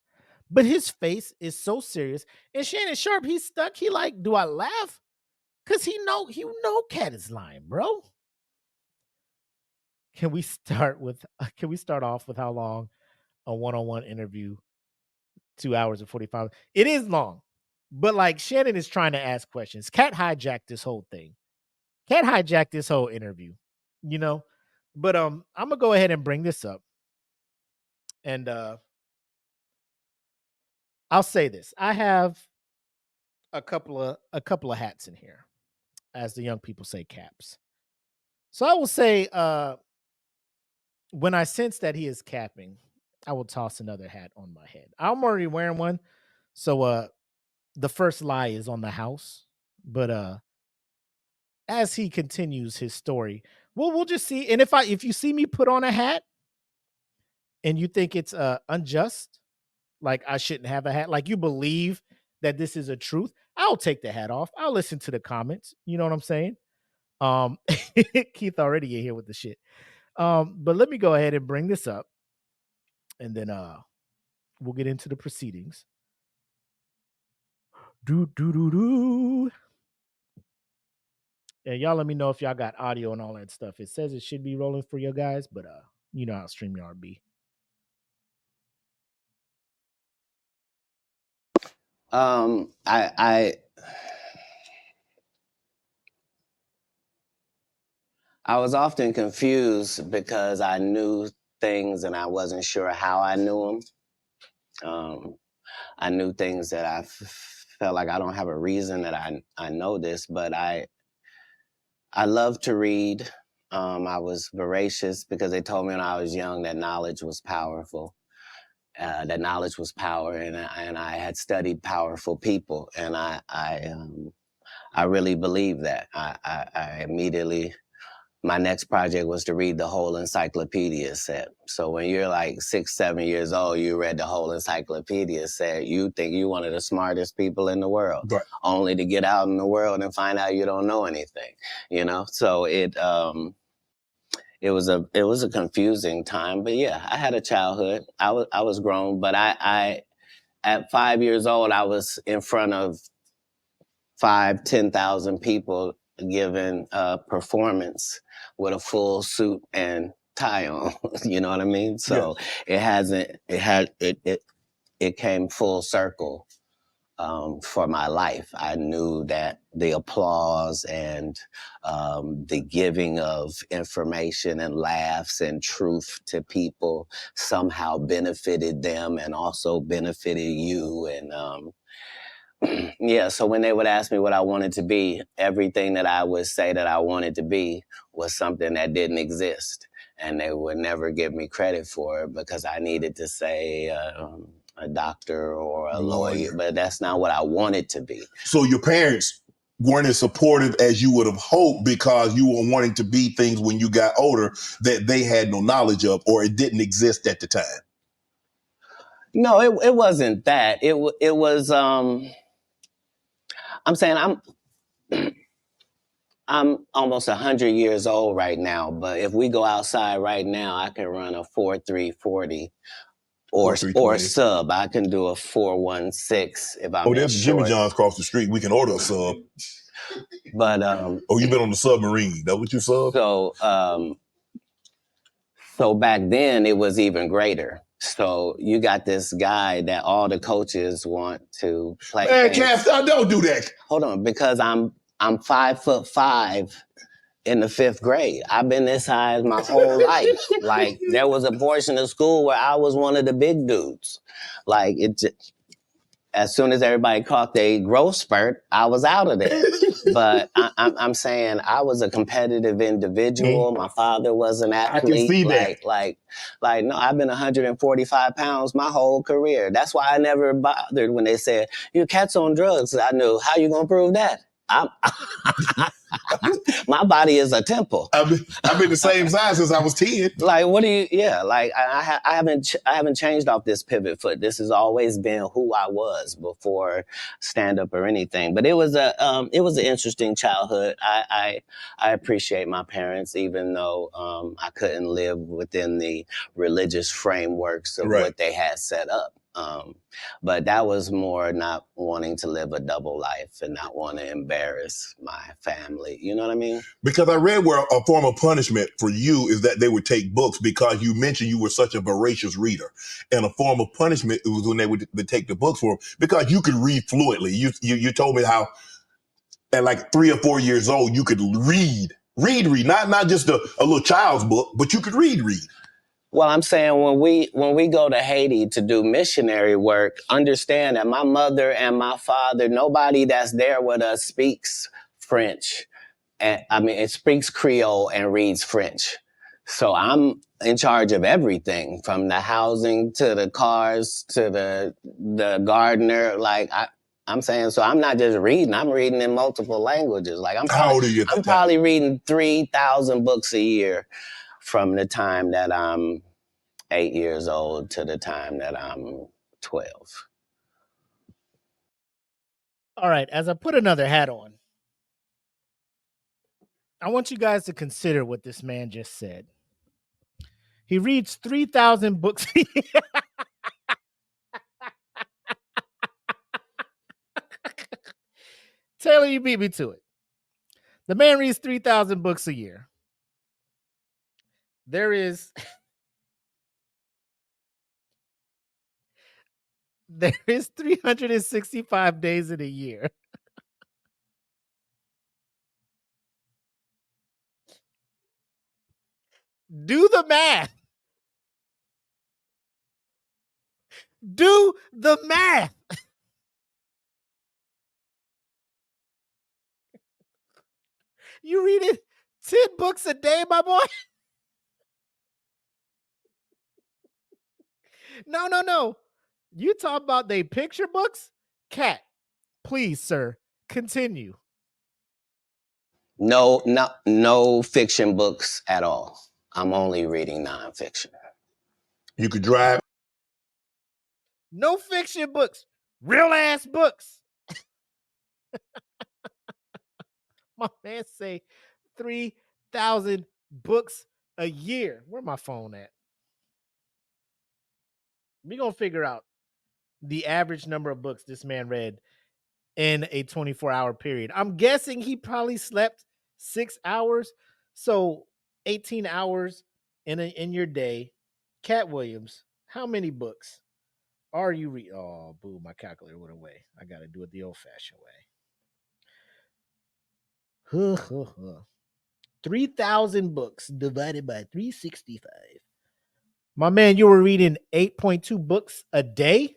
But his face is so serious. And Shannon Sharp, he's stuck. He like, do I laugh? Because he know Katt is lying, bro. Can we start off with how long a one-on-one interview? 2 hours and 45. It is long, but like Shannon is trying to ask questions. Katt hijacked this whole thing. Katt hijacked this whole interview, you know. But I'm gonna go ahead and bring this up, and I'll say this: I have a couple of hats in here, as the young people say, caps. So I will say, when I sense that he is capping, I will toss another hat on my head. I'm already wearing one, so the first lie is on the house. But as he continues his story, we'll just see. And if you see me put on a hat and you think it's unjust, like I shouldn't have a hat, like you believe that this is a truth, I'll take the hat off. I'll listen to the comments. You know what I'm saying? Keith already in here with the shit. But let me go ahead and bring this up, and then we'll get into the proceedings. And y'all let me know if y'all got audio and all that stuff. It says it should be rolling for you guys, but you know how StreamYard be.
I was often confused because I knew things and I wasn't sure how I knew them. I knew things that I felt like I don't have a reason that I know this, but I love to read. I was voracious because they told me when I was young that knowledge was powerful. That knowledge was power, and I had studied powerful people, and I really believe that. I immediately, my next project was to read the whole encyclopedia set. So when you're like 6, 7 years old, you read the whole encyclopedia set, you think you're one of the smartest people in the world, right, only to get out in the world and find out you don't know anything, you know? So it was a confusing time, but yeah, I had a childhood. I was grown, but I at 5 years old, I was in front of 10,000 people giving a performance with a full suit and tie on. You know what I mean? So yeah. It came full circle for my life. I knew that the applause and the giving of information and laughs and truth to people somehow benefited them and also benefited you. And yeah, so when they would ask me what I wanted to be, everything that I would say that I wanted to be was something that didn't exist. And they would never give me credit for it because I needed to say a doctor or a lawyer, but that's not what I wanted to be.
So your parents weren't as supportive as you would have hoped because you were wanting to be things when you got older that they had no knowledge of, or it didn't exist at the time?
No, it wasn't that. It was, I'm saying I'm almost 100 years old right now, but if we go outside right now, I can run a 4.340 or sub. I can do a 4.16 if I'm
there's Jimmy John's across the street. We can order a sub.
But
you've been on the submarine. That what you sub?
So back then it was even greater. So you got this guy that all the coaches want to play.
Man, Katt, don't do that.
Hold on, because I'm 5'5" in the 5th grade. I've been this high my whole life. Like there was a portion of school where I was one of the big dudes. Like as soon as everybody caught their growth spurt, I was out of there. But I'm saying I was a competitive individual. My father was an athlete.
I can see that.
Like no, I've been 145 pounds my whole career. That's why I never bothered when they said, your Katt's on drugs. I knew, how you gonna prove that? My body is a temple.
I've been the same size since I was 10.
Like, what do you? Yeah, like I haven't changed off this pivot foot. This has always been who I was before stand up or anything. But it was an interesting childhood. I appreciate my parents, even though I couldn't live within the religious frameworks of what they had set up. But that was more not wanting to live a double life and not want to embarrass my family. You know what I mean?
Because I read where a form of punishment for you is that they would take books because you mentioned you were such a voracious reader. And a form of punishment was when they would take the books for them because you could read fluently. You told me how at like 3 or 4 years old, you could read, not just a little child's book, but you could read.
Well, I'm saying when we go to Haiti to do missionary work, understand that my mother and my father, nobody that's there with us speaks French. And it speaks Creole and reads French. So I'm in charge of everything from the housing to the cars to the gardener. Like I'm saying, so I'm not just reading, I'm reading in multiple languages. Like
how old are you?
I'm probably reading 3,000 books a year. From the time that I'm 8 years old to the time that I'm 12.
All right, as I put another hat on, I want you guys to consider what this man just said. He reads 3,000 books a year. Taylor, you beat me to it. The man reads 3,000 books a year. There is 365 days in a year. Do the math. Do the math. You reading 10 books a day, my boy? No. You talk about they picture books? Katt, please, sir, continue.
No fiction books at all. I'm only reading nonfiction.
You could drive.
No fiction books. Real ass books. My man say 3,000 books a year. Where my phone at? We're going to figure out the average number of books this man read in a 24-hour period. I'm guessing he probably slept 6 hours. So 18 hours in your day. Katt Williams, how many books are you reading? Oh, boo, my calculator went away. I got to do it the old-fashioned way. 3,000 books divided by 365. My man, you were reading 8.2 books a day?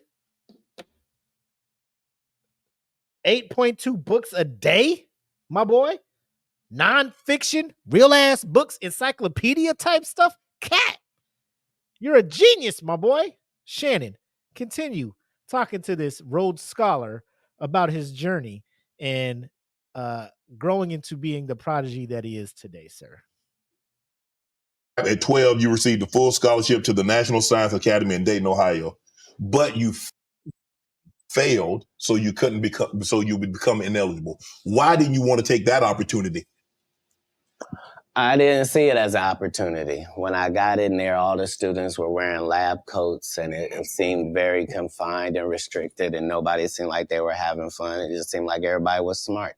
8.2 books a day, my boy? Nonfiction, real ass books, encyclopedia type stuff? Katt, you're a genius, my boy. Shannon, continue talking to this Rhodes Scholar about his journey and growing into being the prodigy that he is today, sir.
At 12, you received a full scholarship to the National Science Academy in Dayton, Ohio, but you failed, so you would become ineligible. Why didn't you want to take that opportunity?
I didn't see it as an opportunity. When I got in there, all the students were wearing lab coats, and it seemed very confined and restricted, and nobody seemed like they were having fun. It just seemed like everybody was smart.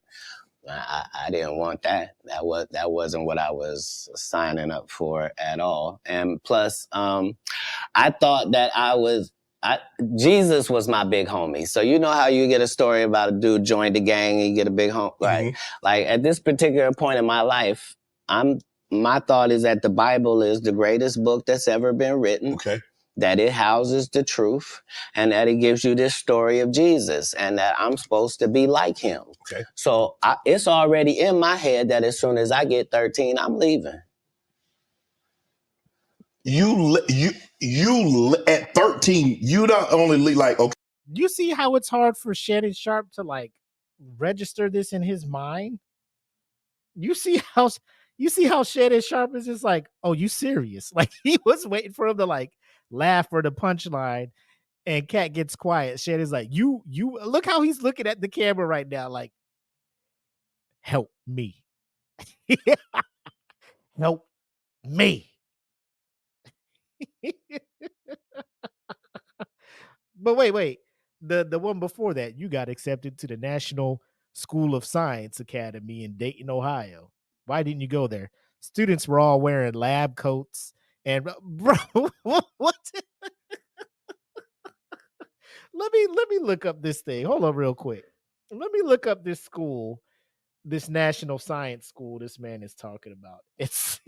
I didn't want that. That wasn't what I was signing up for at all. And plus, I thought that Jesus was my big homie. So you know how you get a story about a dude joined the gang and you get a big homie, right? Like at this particular point in my life, my thought is that the Bible is the greatest book that's ever been written.
Okay.
That it houses the truth, and that it gives you this story of Jesus, and that I'm supposed to be like him.
Okay.
So it's already in my head that as soon as I get 13, I'm leaving.
You at 13, you don't only leave like, okay.
Do you see how it's hard for Shannon Sharpe to like register this in his mind. You see how Shannon Sharp is just like, oh, you serious? Like he was waiting for him to like laugh for the punchline, and Katt gets quiet. Shannon's like, you look how he's looking at the camera right now, like, help me. Help me. But wait. The one before that, you got accepted to the National School of Science Academy in Dayton, Ohio. Why didn't you go there? Students were all wearing lab coats and bro, what? Let me look up this thing. Hold on real quick. Let me look up this school, this National Science School this man is talking about. It's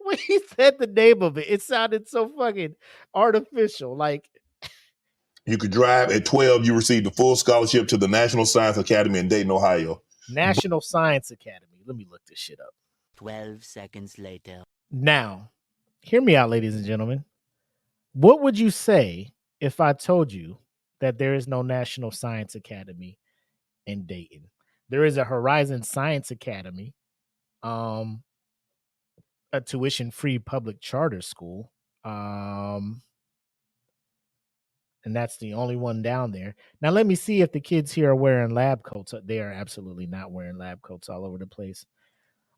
when he said the name of it, it sounded so fucking artificial. Like,
You could drive. At 12, you received a full scholarship to the National Science Academy in Dayton, Ohio.
National Science Academy. Let me look this shit up.
12 seconds later.
Now, hear me out, ladies and gentlemen. What would you say if I told you that there is no National Science Academy in Dayton? There is a Horizon Science Academy, a tuition-free public charter school, and that's the only one down there. Now, let me see if the kids here are wearing lab coats. They are absolutely not wearing lab coats all over the place.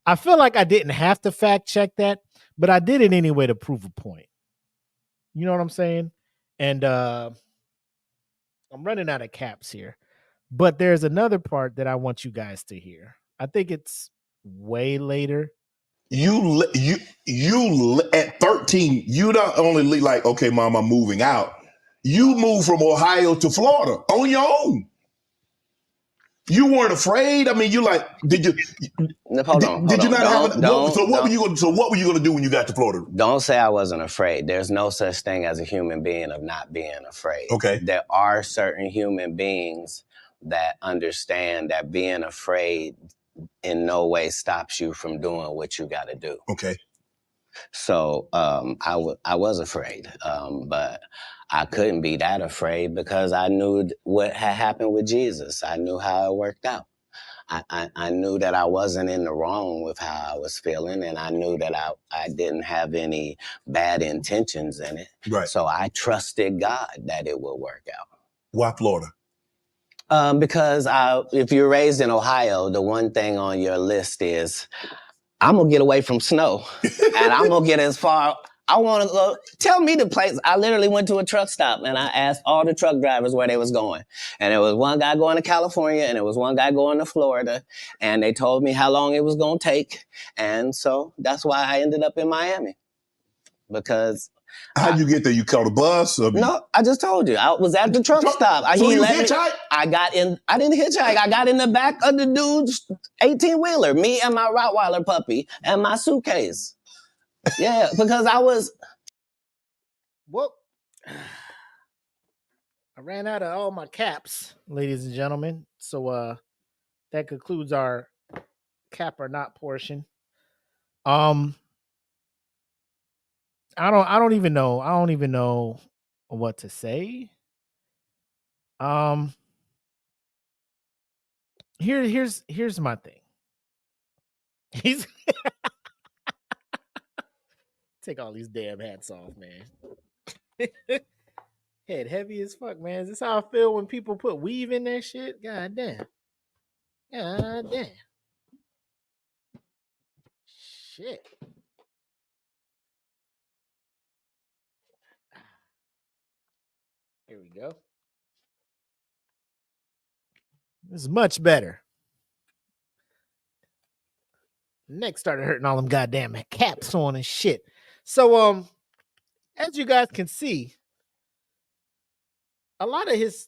I feel like I didn't have to fact check that, but I did it anyway to prove a point. You know what I'm saying? And I'm running out of caps here, but there's another part that I want you guys to hear. I think it's way later.
You at 13, you not only like, okay, mom, I'm moving out. You moved from Ohio to Florida on your own. You weren't afraid. I mean, you like, did you?
Hold on.
Did you not have it? So what were you going to do when you got to Florida?
Don't say I wasn't afraid. There's no such thing as a human being of not being afraid.
Okay.
There are certain human beings that understand that being afraid in no way stops you from doing what you got to do.
Okay.
So I was afraid, but I couldn't be that afraid because I knew what had happened with Jesus. I knew how it worked out. I knew that I wasn't in the wrong with how I was feeling, and I knew that I didn't have any bad intentions in it.
Right.
So I trusted God that it would work out.
Why Florida?
Because if you're raised in Ohio, the one thing on your list is, I'm going to get away from snow, and I'm going to get as far. I want to go. Tell me the place. I literally went to a truck stop, and I asked all the truck drivers where they was going. And there was one guy going to California, and there was one guy going to Florida, and they told me how long it was going to take. And so that's why I ended up in Miami, because...
How'd you get there? You caught a bus?
No, I just told you. I was at the truck stop.
So you hitchhiked?
I didn't hitchhike. I got in the back of the dude's 18-wheeler, me and my Rottweiler puppy and my suitcase. Yeah, because I was...
Well, I ran out of all my caps, ladies and gentlemen. So that concludes our cap or not portion. I don't even know what to say. Here's my thing. He's take all these damn hats off, man. Head heavy as fuck, man. Is this how I feel when people put weave in their shit? God damn. God damn. Shit. Here we go. This is much better. Neck started hurting all them goddamn caps on and shit. So as you guys can see, a lot of his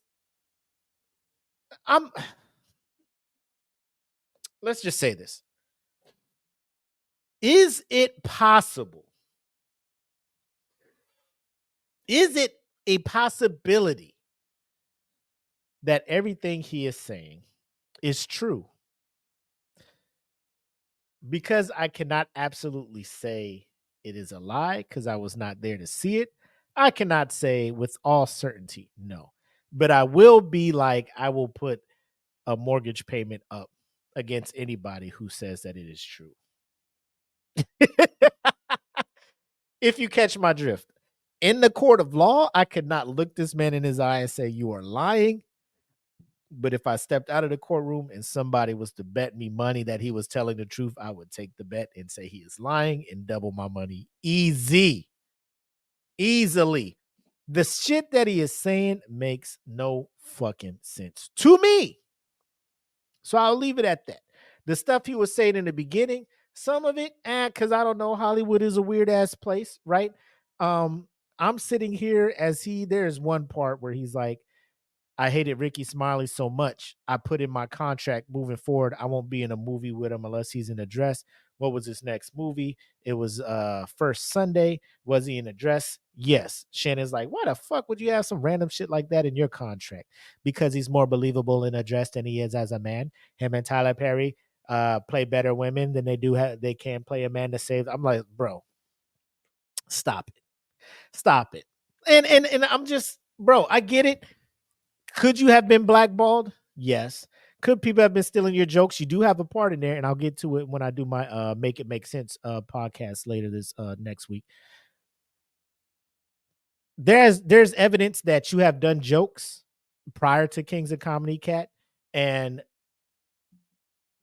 let's just say this. Is it possible? Is it a possibility that everything he is saying is true? Because I cannot absolutely say it is a lie because I was not there to see it. I cannot say with all certainty, no. But I will be like, I will put a mortgage payment up against anybody who says that it is true. If you catch my drift. In the court of law, I could not look this man in his eye and say, you are lying. But if I stepped out of the courtroom and somebody was to bet me money that he was telling the truth, I would take the bet and say he is lying and double my money easily. The shit that he is saying makes no fucking sense to me. So I'll leave it at that. The stuff he was saying in the beginning, some of it, because I don't know, Hollywood is a weird ass place, right? I'm sitting here there's one part where he's like, I hated Ricky Smiley so much. I put in my contract moving forward, I won't be in a movie with him unless he's in a dress. What was his next movie? It was First Sunday. Was he in a dress? Yes. Shannon's like, why the fuck would you have some random shit like that in your contract? Because he's more believable in a dress than he is as a man. Him and Tyler Perry play better women than they can play a man to save. I'm like, bro, stop it. And I'm just, bro, I get it. Could you have been blackballed? Yes. Could people have been stealing your jokes? You do have a part in there, and I'll get to it when I do my Make It Make Sense podcast later this next week. There's evidence that you have done jokes prior to Kings of Comedy, Katt, and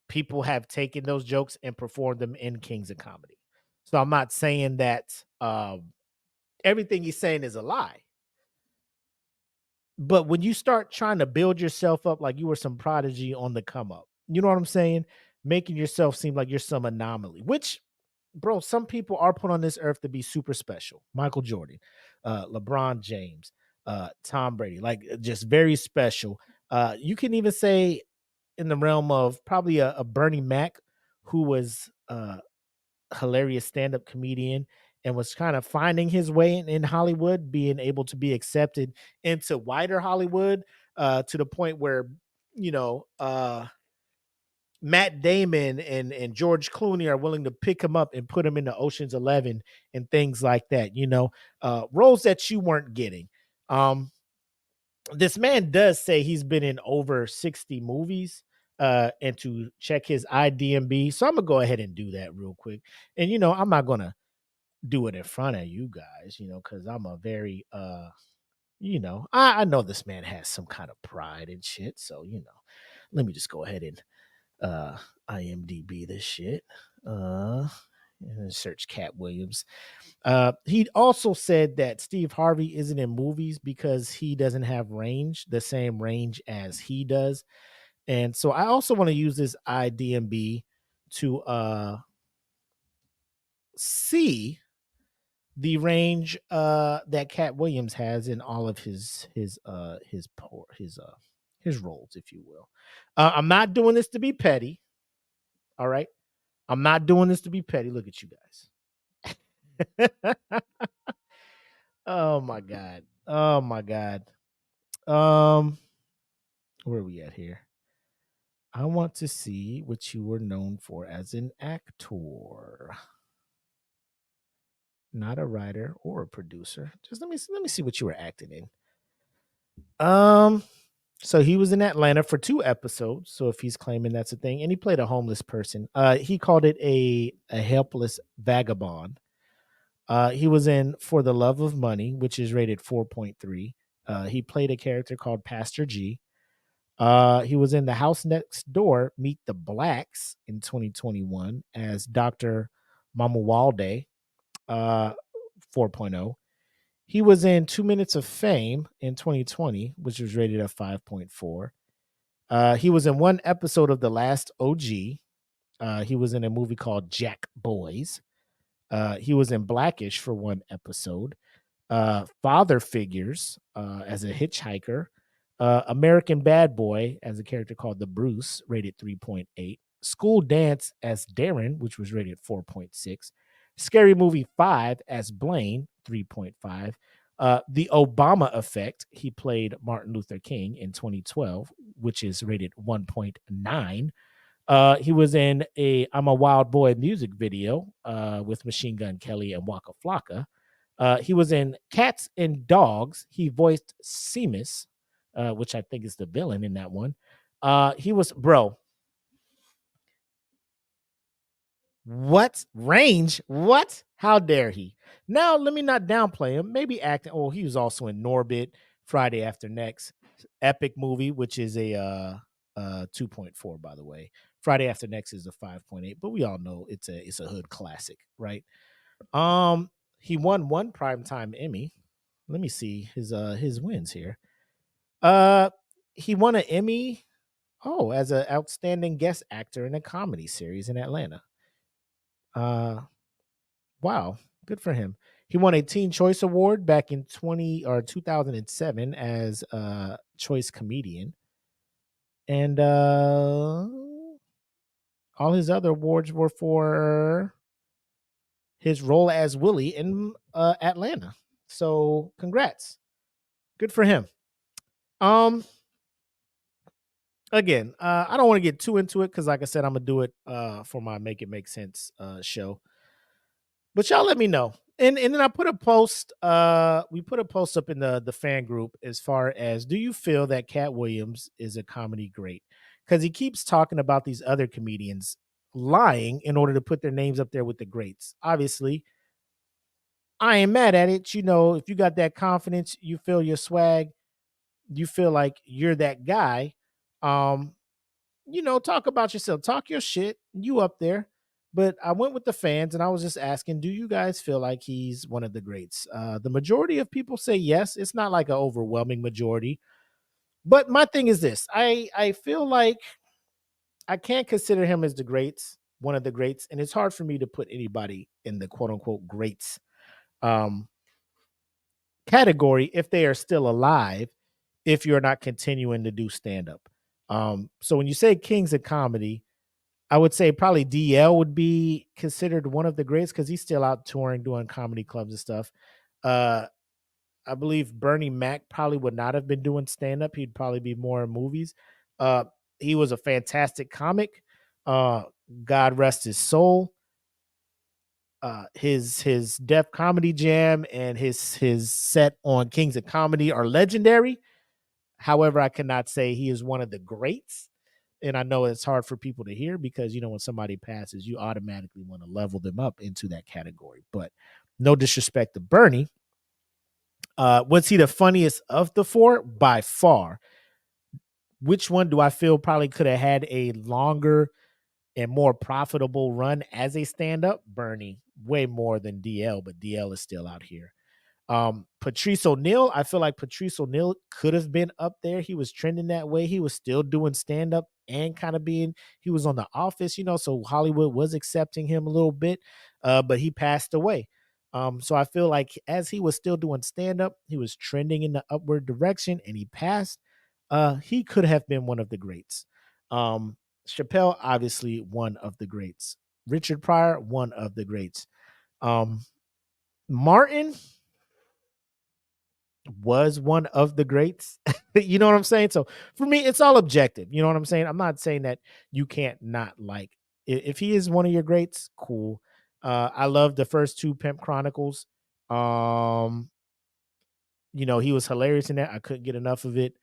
people have taken those jokes and performed them in Kings of Comedy. So I'm not saying that everything he's saying is a lie. But when you start trying to build yourself up like you were some prodigy on the come up, you know what I'm saying? Making yourself seem like you're some anomaly, which, bro, some people are put on this earth to be super special. Michael Jordan, LeBron James, Tom Brady, like just very special. You can even say in the realm of probably a Bernie Mac, who was a hilarious stand-up comedian and was kind of finding his way in Hollywood, being able to be accepted into wider Hollywood to the point where, you know, Matt Damon and George Clooney are willing to pick him up and put him into Ocean's 11 and things like that, you know, roles that you weren't getting. This man does say he's been in over 60 movies and to check his IMDb. So I'm going to go ahead and do that real quick. And, you know, I'm not going to do it in front of you guys, you know, because I'm a very, you know, I know this man has some kind of pride and shit. So, you know, let me just go ahead and IMDb this shit. And search Katt Williams. He also said that Steve Harvey isn't in movies because he doesn't have the same range as he does. And so I also want to use this IMDb to see the range that Katt Williams has in all of his roles, if you will. I'm not doing this to be petty. All right. I'm not doing this to be petty. Look at you guys. Oh my God. Where are we at here? I want to see what you were known for as an actor. Not a writer or a producer. Just let me see what you were acting in. So he was in Atlanta for 2 episodes. So if he's claiming that's a thing, and he played a homeless person, he called it a helpless vagabond. He was in For the Love of Money, which is rated 4.3. He played a character called Pastor G. He was in The House Next Door, Meet the Blacks in 2021 as Dr. Mamuwalde. 4.0. He was in 2 Minutes of Fame in 2020, which was rated a 5.4. He was in 1 episode of The Last OG. He was in a movie called Jack Boys. He was in Blackish for 1 episode. Father Figures as a hitchhiker. American Bad Boy as a character called The Bruce, rated 3.8. School Dance as Darren, which was rated 4.6. Scary Movie 5 as Blaine, 3.5. The Obama Effect, he played Martin Luther King in 2012, which is rated 1.9. He was in a I'm a Wild Boy music video with Machine Gun Kelly and Waka Flocka. He was in Cats and Dogs. He voiced Seamus, which I think is the villain in that one. He was bro. What range? What? How dare he? Now let me not downplay him. Maybe acting. Oh, he was also in Norbit, Friday After Next, epic movie, which is a 2.4 by the way. Friday After Next is a 5.8, but we all know it's a hood classic, right? He won one primetime Emmy. Let me see his wins here. He won an Emmy. Oh, as an outstanding guest actor in a comedy series in Atlanta. Wow, good for him. He won a Teen Choice Award back in 2007 as a choice comedian. And all his other awards were for his role as Willie in Atlanta. So congrats. Good for him. Again, I don't want to get too into it because, like I said, I'm gonna do it for my Make It Make Sense show. But y'all let me know. And then I put a post, we put a post up in the fan group as far as, do you feel that Katt Williams is a comedy great? Because he keeps talking about these other comedians lying in order to put their names up there with the greats. Obviously, I ain't mad at it. You know, if you got that confidence, you feel your swag, you feel like you're that guy. You know, talk about yourself, talk your shit, you up there. But I went with the fans and I was just asking, do you guys feel like he's one of the greats? The majority of people say yes. It's not like an overwhelming majority. But my thing is this. I feel like I can't consider him as the greats, one of the greats, and it's hard for me to put anybody in the quote unquote greats um category if they are still alive, if you're not continuing to do stand-up. So when you say kings of comedy, I would say probably DL would be considered one of the greats because he's still out touring, doing comedy clubs and stuff. Uh, I believe Bernie Mac probably would not have been doing stand up. He'd probably be more in movies. Uh, he was a fantastic comic. Uh, God rest his soul. His Def Comedy Jam and his set on Kings of Comedy are legendary. However, I cannot say he is one of the greats. And I know it's hard for people to hear because, you know, when somebody passes, you automatically want to level them up into that category. But no disrespect to Bernie. Was he the funniest of the four? By far. Which one do I feel probably could have had a longer and more profitable run as a stand-up? Bernie, way more than DL, but DL is still out here. Patrice O'Neal, I feel like Patrice O'Neal could have been up there. He was trending that way. He was still doing stand-up and kind of he was on The Office, you know, so Hollywood was accepting him a little bit, but he passed away. So I feel like as he was still doing stand-up, he was trending in the upward direction and he passed. He could have been one of the greats. Chappelle, obviously one of the greats. Richard Pryor, one of the greats. Martin was one of the greats. You know what I'm saying? So for me, it's all objective. You know what I'm saying? I'm not saying that you can't not like if he is one of your greats, cool. I love the first two Pimp Chronicles. You know, he was hilarious in that. I couldn't get enough of it.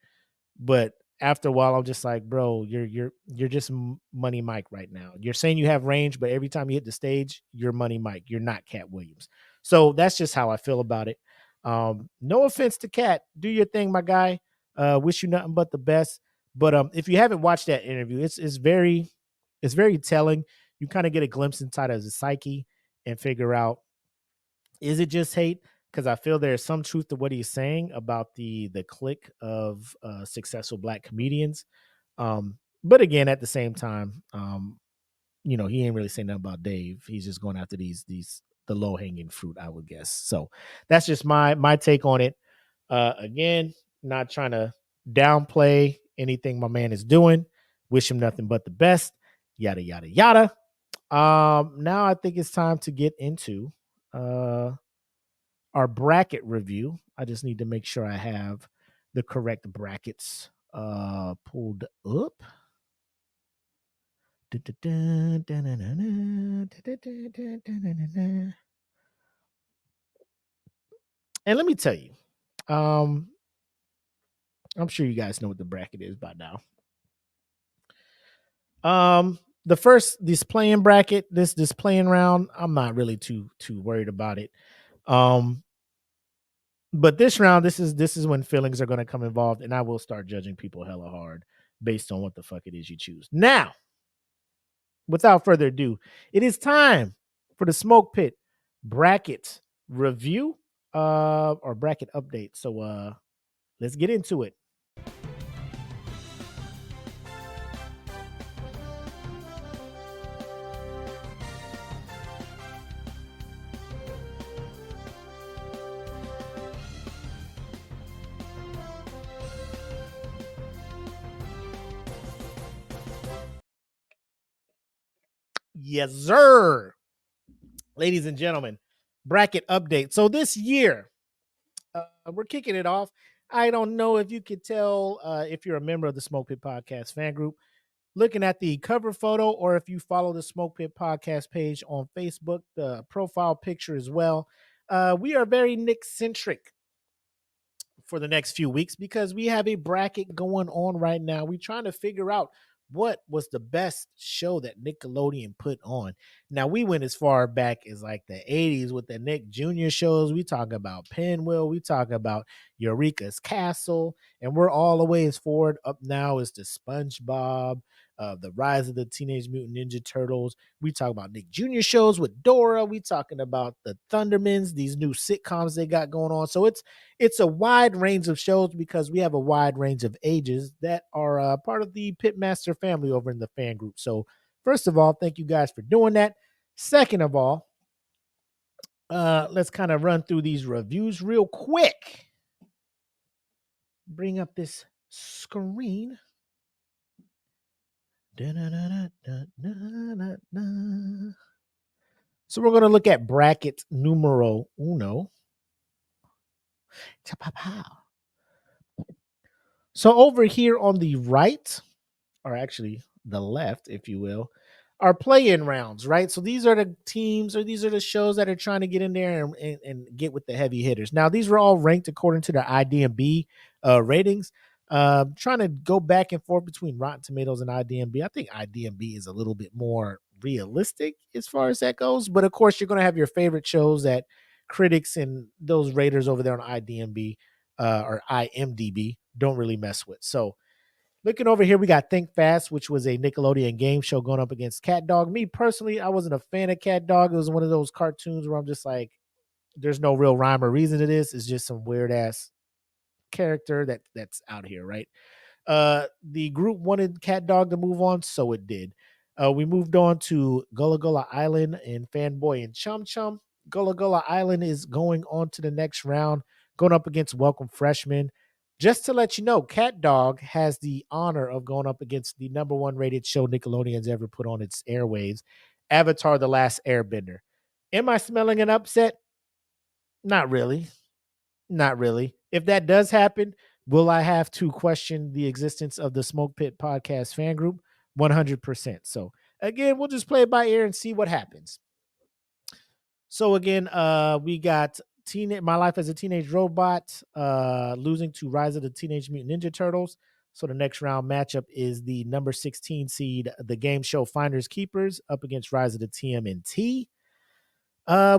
But after a while, I'm just like, bro, you're just Money Mike right now. You're saying you have range, but every time you hit the stage, you're Money Mike. You're not Katt Williams. So that's just how I feel about it. No offense to Katt. Do your thing, my guy. Wish you nothing but the best. But if you haven't watched that interview, it's very telling. You kind of get a glimpse inside of his psyche and figure out, is it just hate? Because I feel there's some truth to what he's saying about the clique of successful Black comedians. But again, at the same time, you know, he ain't really saying nothing about Dave. He's just going after the low hanging fruit, I would guess. So that's just my take on it. Again, not trying to downplay anything my man is doing. Wish him nothing but the best. Yada yada yada. Now I think it's time to get into our bracket review. I just need to make sure I have the correct brackets pulled up. And let me tell you, I'm sure you guys know what the bracket is by now. This playing bracket, this playing round, I'm not really too worried about it. But this round, this is when feelings are going to come involved, and I will start judging people hella hard based on what the fuck it is you choose. Now, without further ado, it is time for the Smoke Pit bracket review or bracket update. So let's get into it. Yes, sir. Ladies and gentlemen, bracket update. So this year, we're kicking it off. I don't know if you could tell if you're a member of the Smoke Pit Podcast fan group, looking at the cover photo, or if you follow the Smoke Pit Podcast page on Facebook, the profile picture as well. We are very Nick-centric for the next few weeks because we have a bracket going on right now. We're trying to figure out what was the best show that Nickelodeon put on. Now, we went as far back as like the 80s with the Nick Jr. shows. We talk about Pinwheel. We talk about Eureka's Castle. And we're all the way as forward up now is the SpongeBob, the Rise of the Teenage Mutant Ninja Turtles. We talk about Nick Jr. shows with Dora. We talking about the Thundermans, these new sitcoms they got going on. So it's a wide range of shows because we have a wide range of ages that are part of the Pitmaster family over in the fan group. So first of all, thank you guys for doing that. Second of all, let's kind of run through these reviews real quick. Bring up this screen. So we're going to look at bracket numero uno. So over here on the right, or actually the left, if you will, are play-in rounds, right? So these are the teams or these are the shows that are trying to get in there and get with the heavy hitters. Now, these were all ranked according to the IDMB ratings. Trying to go back and forth between Rotten Tomatoes and IDMB. I think IDMB is a little bit more realistic as far as that goes. But of course, you're going to have your favorite shows that critics and those raters over there on IDMB or IMDb don't really mess with. So looking over here, we got Think Fast, which was a Nickelodeon game show going up against Cat Dog. Me personally, I wasn't a fan of Cat Dog. It was one of those cartoons where I'm just like, there's no real rhyme or reason to this. It's just some weird ass character that's out here, right? The group wanted Cat Dog to move on, so it did. We moved on to Gullah Gullah Island and Fanboy and Chum Chum. Gullah Gullah Island is going on to the next round, going up against Welcome Freshmen. Just to let you know, Cat Dog has the honor of going up against the number one rated show Nickelodeon's ever put on its airwaves, Avatar: The Last Airbender. Am I smelling an upset? Not really. Not really. If that does happen, will I have to question the existence of the Smoke Pit Podcast fan group? 100%. So again, we'll just play it by ear and see what happens. So again, we got My Life as a Teenage Robot losing to Rise of the Teenage Mutant Ninja Turtles. So the next round matchup is the number 16 seed, the game show Finders Keepers, up against Rise of the TMNT.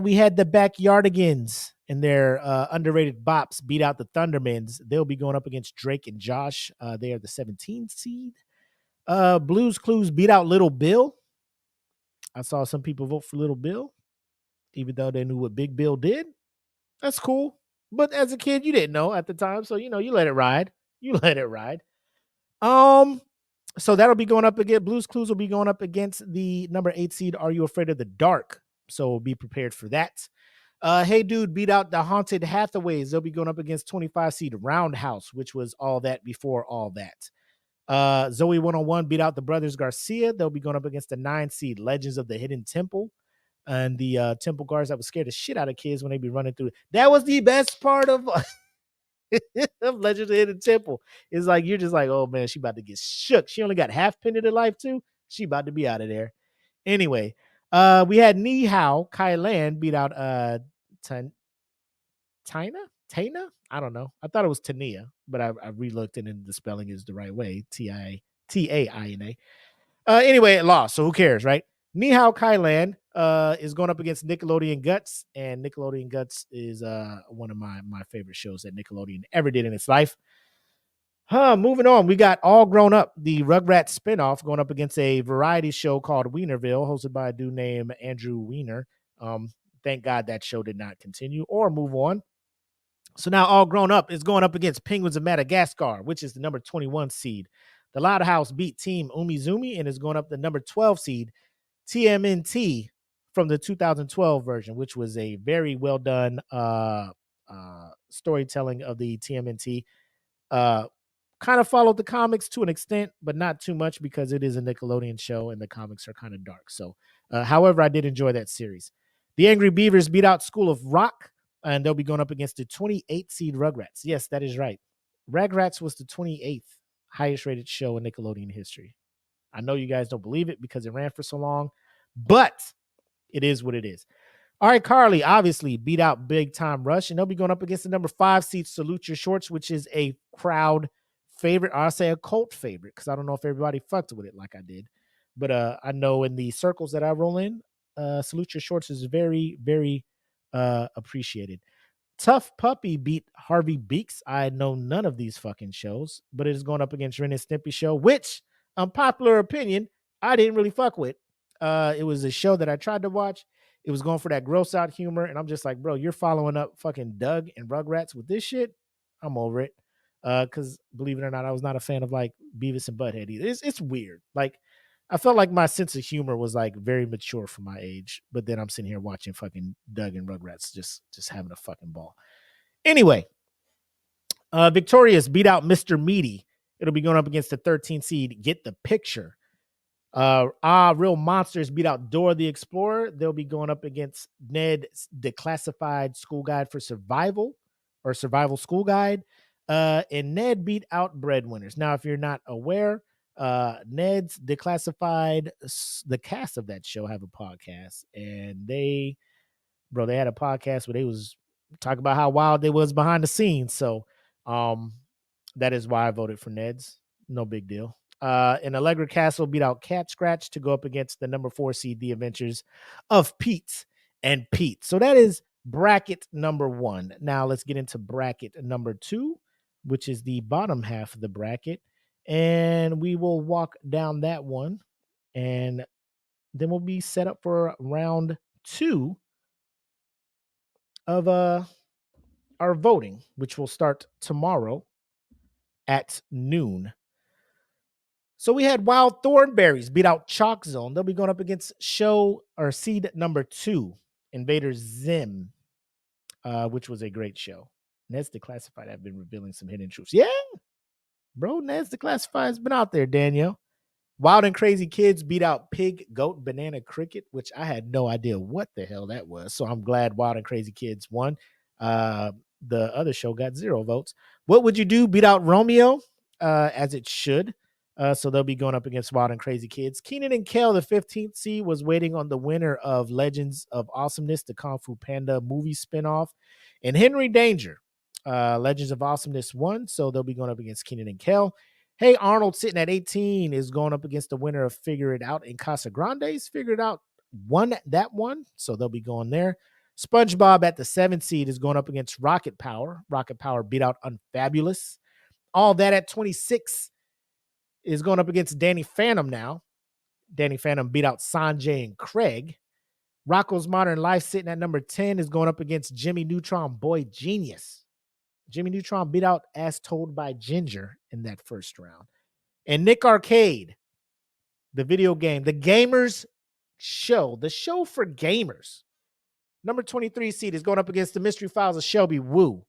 We had the Backyardigans and their underrated bops beat out the Thundermans. They'll be going up against Drake and Josh. They are the 17th seed. Blues Clues beat out Little Bill. I saw some people vote for Little Bill, even though they knew what Big Bill did. That's cool. But as a kid, you didn't know at the time. So, you let it ride. You let it ride. So that'll be going up again. Blues Clues will be going up against the number 8 seed, Are You Afraid of the Dark? So be prepared for that. Hey Dude beat out the Haunted Hathaways. They'll be going up against 25 seed Roundhouse, which was All That Before All That. Zoe 101 beat out the Brothers Garcia. They'll be going up against the 9 seed Legends of the Hidden Temple. And the temple guards that would scare the shit out of kids when they be running through. That was the best part of Legends of the Hidden Temple. It's like, you're just like, oh man, she about to get shook. She only got half pinned in life too. She about to be out of there. Anyway, we had Ni Hao, Kai Lan beat out Tina Tana? I don't know. I thought it was Tania, but I re-looked and the spelling is the right way. Taina. Anyway, it lost, so who cares, right? Ni Hao Kailan is going up against Nickelodeon Guts, and Nickelodeon Guts is one of my favorite shows that Nickelodeon ever did in its life. Moving on, we got All Grown Up, the Rugrats spinoff, going up against a variety show called Wienerville, hosted by a dude named Andrew Weiner. Thank God that show did not continue or move on. So now All Grown Up is going up against Penguins of Madagascar, which is the number 21 seed. The Loud House beat Team Umizoomi and is going up the number 12 seed, TMNT, from the 2012 version, which was a very well done storytelling of the TMNT. Kind of followed the comics to an extent, but not too much because it is a Nickelodeon show and the comics are kind of dark. So, however, I did enjoy that series. The Angry Beavers beat out School of Rock, and they'll be going up against the 28 seed Rugrats. Yes, that is right. Rugrats was the 28th highest rated show in Nickelodeon history. I know you guys don't believe it because it ran for so long, but it is what it is. All right, Carly obviously beat out Big Time Rush, and they'll be going up against the number 5 seed Salute Your Shorts, which is a crowd favorite, or I'll say a cult favorite, because I don't know if everybody fucked with it like I did. But I know in the circles that I roll in, Salute Your Shorts is very, very appreciated. Tough Puppy beat Harvey Beaks. I know none of these fucking shows, but it is going up against Ren and Stimpy show, which, unpopular opinion, I didn't really fuck with. It was a show that I tried to watch. It was going for that gross out humor, and I'm just like, bro, you're following up fucking Doug and Rugrats with this shit? I'm over it. Because believe it or not, I was not a fan of like Beavis and Butthead either. It's weird. Like, I felt like my sense of humor was like very mature for my age, but then I'm sitting here watching fucking Doug and Rugrats just having a fucking ball. Anyway, Victorious beat out Mr. Meaty. It'll be going up against the 13 seed Get the Picture. Real Monsters beat out Dora the Explorer. They'll be going up against Ned's Declassified School Guide for Survival, or Survival School Guide. And Ned beat out Breadwinners. Now, if you're not aware, Ned's Declassified, the cast of that show have a podcast, and they had a podcast where they was talking about how wild they was behind the scenes. So, that is why I voted for Ned's. No big deal. And Allegra Castle beat out Cat Scratch to go up against the number 4 seed, The Adventures of Pete and Pete. So that is bracket number 1. Now let's get into bracket number 2, which is the bottom half of the bracket. And we will walk down that one. And then we'll be set up for round 2 of our voting, which will start tomorrow at noon. So we had Wild Thornberries beat out Chalk Zone. They'll be going up against show or seed number 2, Invader Zim, which was a great show. Ned's Declassified have been revealing some hidden truths. Yeah, bro, Ned's Declassified has been out there, Daniel. Wild and Crazy Kids beat out Pig, Goat, Banana, Cricket, which I had no idea what the hell that was. So I'm glad Wild and Crazy Kids won. The other show got 0 votes. What Would You Do beat out Romeo, as it should. So they'll be going up against Wild and Crazy Kids. Keenan and Kel, the 15th seed, was waiting on the winner of Legends of Awesomeness, the Kung Fu Panda movie spinoff. And Henry Danger, Legends of Awesomeness won, so they'll be going up against Keenan and Kel. Hey Arnold, sitting at 18, is going up against the winner of Figure It Out, and Casa Grande's Figure It Out won that one, so they'll be going there. SpongeBob at the 7th seed is going up against Rocket Power. Rocket Power beat out Unfabulous. All That at 26 is going up against Danny Phantom now. Danny Phantom beat out Sanjay and Craig. Rocco's Modern Life, sitting at number 10, is going up against Jimmy Neutron Boy Genius. Jimmy Neutron beat out As Told by Ginger in that first round. And Nick Arcade, the video game, the gamers show, the show for gamers. Number 23 seed is going up against the Mystery Files of Shelby Woo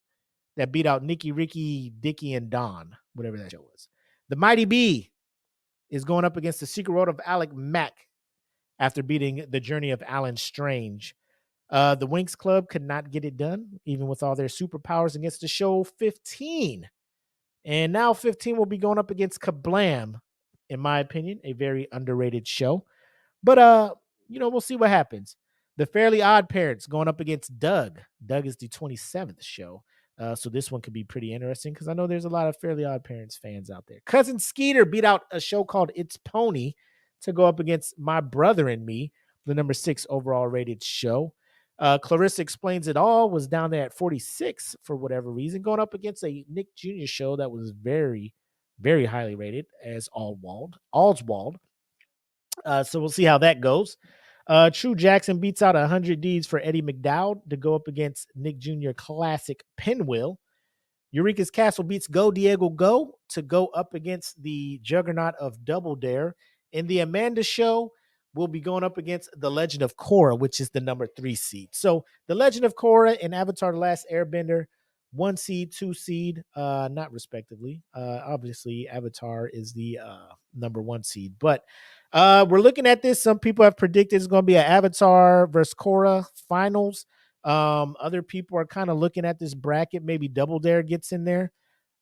that beat out Nikki, Ricky, Dickie, and Don, whatever that show was. The Mighty Bee is going up against the Secret Road of Alec Mack after beating The Journey of Alan Strange. The Winx Club could not get it done, even with all their superpowers, against the show 15. And now 15 will be going up against Kablam, in my opinion, a very underrated show. But, we'll see what happens. The Fairly Odd Parents going up against Doug. Doug is the 27th show. So this one could be pretty interesting because I know there's a lot of Fairly Odd Parents fans out there. Cousin Skeeter beat out a show called It's Pony to go up against My Brother and Me, the number 6 overall rated show. Clarissa Explains It All was down there at 46 for whatever reason, going up against a Nick Jr. show that was very, very highly rated as Allswald. So we'll see how that goes. True Jackson beats out 100 Ds for Eddie McDowd to go up against Nick Jr. Classic Pinwheel. Eureka's Castle beats Go Diego Go to go up against the juggernaut of Double Dare. And the Amanda Show will be going up against The Legend of Korra, which is the number 3 seed. So The Legend of Korra and Avatar The Last Airbender, 1 seed, 2 seed, not respectively. Obviously, Avatar is the number 1 seed. But we're looking at this. Some people have predicted it's going to be an Avatar versus Korra finals. Other people are kind of looking at this bracket. Maybe Double Dare gets in there.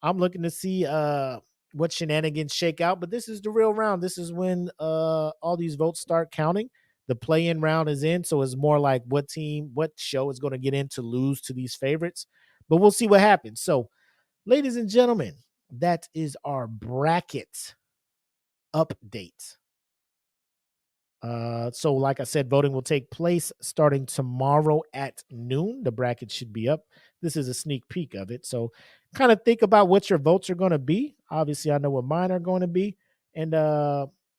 I'm looking to see what shenanigans shake out, but this is the real round. This is when all these votes start counting. The play-in round is in, so it's more like what show is going to get in to lose to these favorites. But we'll see what happens. So, ladies and gentlemen, that is our bracket update. So like I said, voting will take place starting tomorrow at noon. The bracket should be up. This is a sneak peek of it. So kind of think about what your votes are going to be. Obviously, I know what mine are going to be. And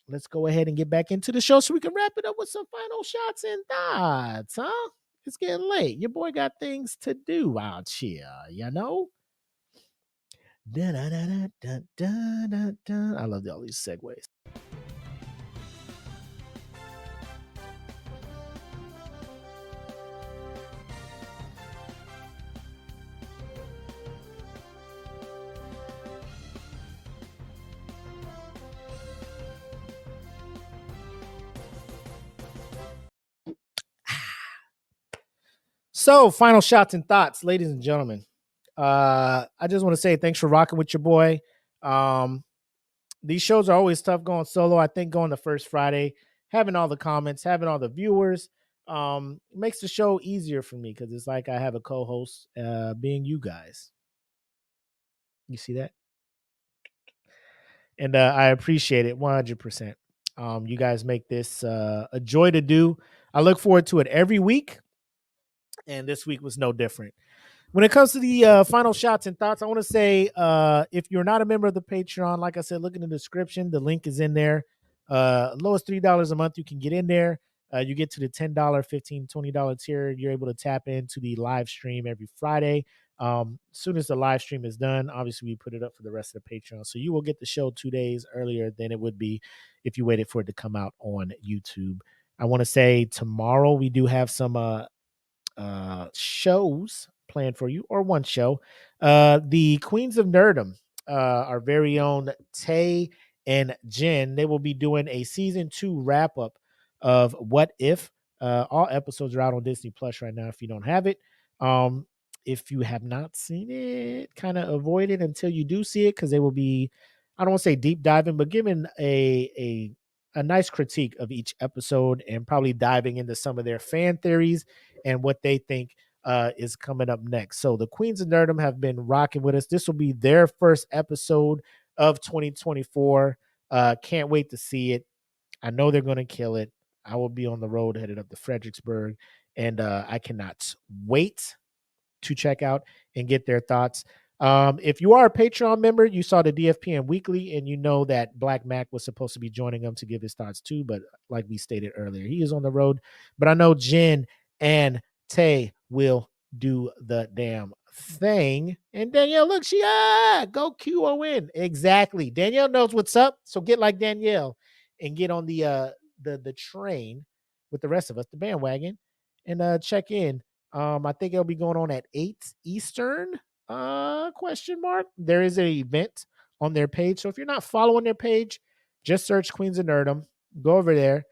let's go ahead and get back into the show so we can wrap it up with some final shots and thoughts, huh? It's getting late. Your boy got things to do out here, you know? I love all these segues. So, final shots and thoughts, ladies and gentlemen. I just want to say thanks for rocking with your boy. These shows are always tough going solo. I think going the first Friday, having all the comments, having all the viewers, makes the show easier for me because it's like I have a co-host being you guys. You see that? And I appreciate it 100%. You guys make this a joy to do. I look forward to it every week. And this week was no different. When it comes to the final shots and thoughts, I want to say if you're not a member of the Patreon, like I said, look in the description. The link is in there. Lowest $3 a month, you can get in there. You get to the $10, $15, $20 tier. You're able to tap into the live stream every Friday. As soon as the live stream is done, obviously we put it up for the rest of the Patreon. So you will get the show 2 days earlier than it would be if you waited for it to come out on YouTube. I want to say tomorrow we do have some shows planned for you, or one show. The Queens of Nerdom, our very own Tay and Jen, they will be doing a season 2 wrap up of What If. All episodes are out on Disney Plus right now if you don't have it. If you have not seen it, kind of avoid it until you do see it, because they will be, I don't want to say deep diving, but giving a nice critique of each episode and probably diving into some of their fan theories and what they think is coming up next. So the Queens of Nerdom have been rocking with us. This will be their first episode of 2024. Can't wait to see it. I know they're going to kill it. I will be on the road headed up to Fredericksburg, and I cannot wait to check out and get their thoughts. If you are a Patreon member, you saw the DFPN Weekly, and you know that Black Mac was supposed to be joining them to give his thoughts too, but like we stated earlier, he is on the road. But I know Jen and Tay will do the damn thing. And Danielle, look, she go QON. Exactly. Danielle knows what's up. So get like Danielle and get on the train with the rest of us, the bandwagon, and check in. I think it'll be going on at 8 Eastern. Question mark. There is an event on their page. So if you're not following their page, just search Queens of Nerdom. Go over there.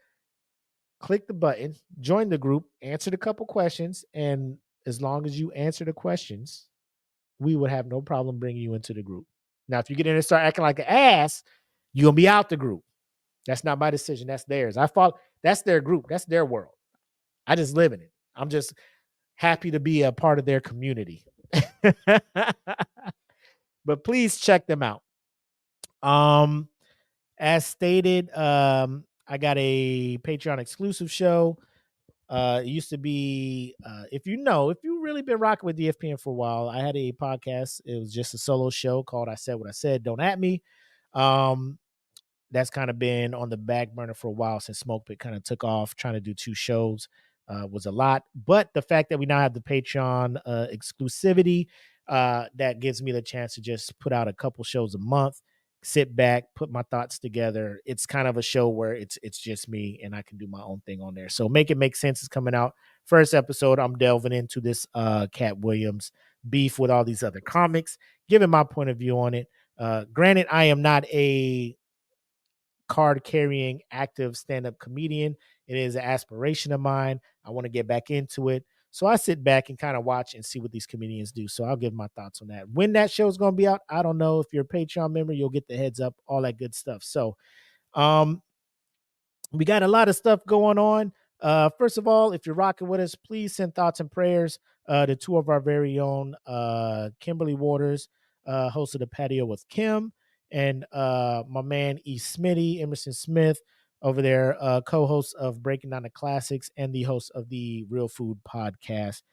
Click the button, join the group, answer a couple questions, and as long as you answer the questions, we would have no problem bringing you into the group. Now, if you get in and start acting like an ass, you're going to be out the group. That's not my decision. That's theirs. That's their group. That's their world. I just live in it. I'm just happy to be a part of their community. But please check them out. As stated, I got a Patreon exclusive show. It used to be, if you really been rocking with DFPN for a while, I had a podcast. It was just a solo show called I Said What I Said, Don't At Me. That's kind of been on the back burner for a while since SmokePit kind of took off. Trying to do 2 shows was a lot. But the fact that we now have the Patreon exclusivity, that gives me the chance to just put out a couple shows a month, sit back, put my thoughts together. It's kind of a show where it's just me and I can do my own thing on there. So Make It Make Sense is coming out. First episode, I'm delving into this Katt Williams beef with all these other comics, giving my point of view on it. Granted, I am not a card-carrying, active stand-up comedian. It is an aspiration of mine. I want to get back into it. So I sit back and kind of watch and see what these comedians do. So I'll give my thoughts on that. When that show is going to be out, I don't know. If you're a Patreon member, you'll get the heads up, all that good stuff. So we got a lot of stuff going on. First of all, if you're rocking with us, please send thoughts and prayers to 2 of our very own, Kimberly Waters, host of The Patio with Kim, and my man E. Smitty, Emerson Smith, over there, co-host of Breaking Down the Classics and the host of the Real Food Podcast.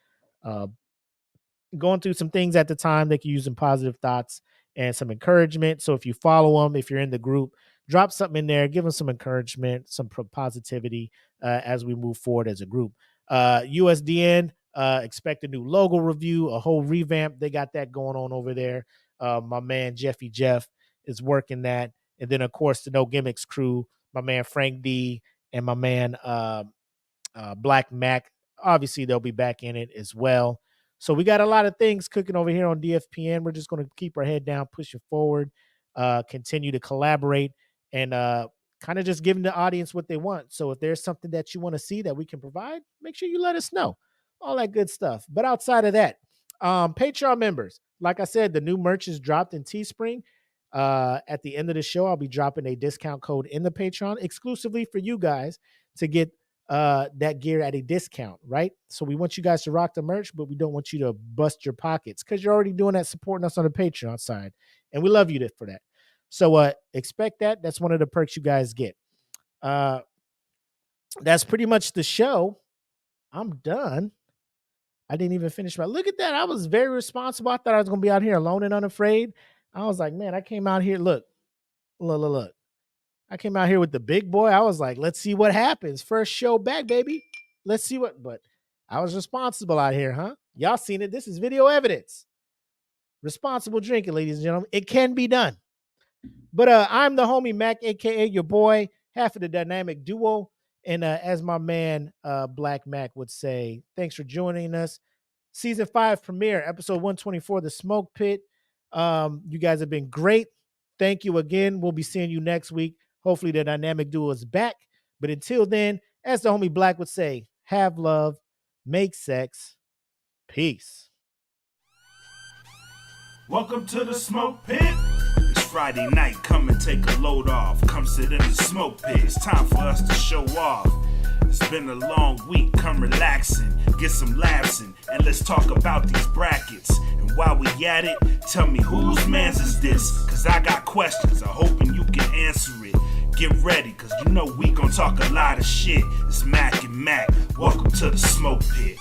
Going through some things at the time they can use some positive thoughts and some encouragement. So if you follow them, if you're in the group, drop something in there, give them some encouragement, some positivity as we move forward as a group. USDN, expect a new logo review, a whole revamp. They got that going on over there. My man Jeffy Jeff is working that. And then, of course, the No Gimmicks crew, my man Frank D and my man Black Mac. Obviously, they'll be back in it as well. So we got a lot of things cooking over here on DFPN. We're just going to keep our head down, pushing forward, continue to collaborate, and kind of just giving the audience what they want. So if there's something that you want to see that we can provide, make sure you let us know. All that good stuff. But outside of that, Patreon members, like I said, the new merch is dropped in Teespring. At the end of the show, I'll be dropping a discount code in the Patreon exclusively for you guys to get that gear at a discount, right? So we want you guys to rock the merch, but we don't want you to bust your pockets because you're already doing that, supporting us on the Patreon side, and we love you for that. So expect that. That's one of the perks you guys get. That's pretty much the show. I'm done. I didn't even finish look at that. I was very responsible. I thought I was going to be out here alone and unafraid. I was like, man, I came out here. Look. I came out here with the big boy. I was like, let's see what happens. First show back, baby. Let's see what, but I was responsible out here, huh? Y'all seen it. This is video evidence. Responsible drinking, ladies and gentlemen. It can be done. But I'm the homie Mac, a.k.a. your boy, half of the dynamic duo. And as my man Black Mac would say, thanks for joining us. Season 5 premiere, episode 124, The Smoke Pit. You guys have been great. Thank you again. We'll be seeing you next week. Hopefully the dynamic duo is back. But until then, as the homie Black would say, have love, make sex, peace.
Welcome to the Smoke Pit. It's Friday night, come and take a load off. Come sit in the Smoke Pit, it's time for us to show off. It's been a long week, come relaxing, get some laughs in, and let's talk about these brackets. And while we at it, tell me whose man's is this? Cause I got questions, I'm hoping you can answer it. Get ready, cause you know we gon' talk a lot of shit. It's Mac and Mac, welcome to the Smoke Pit.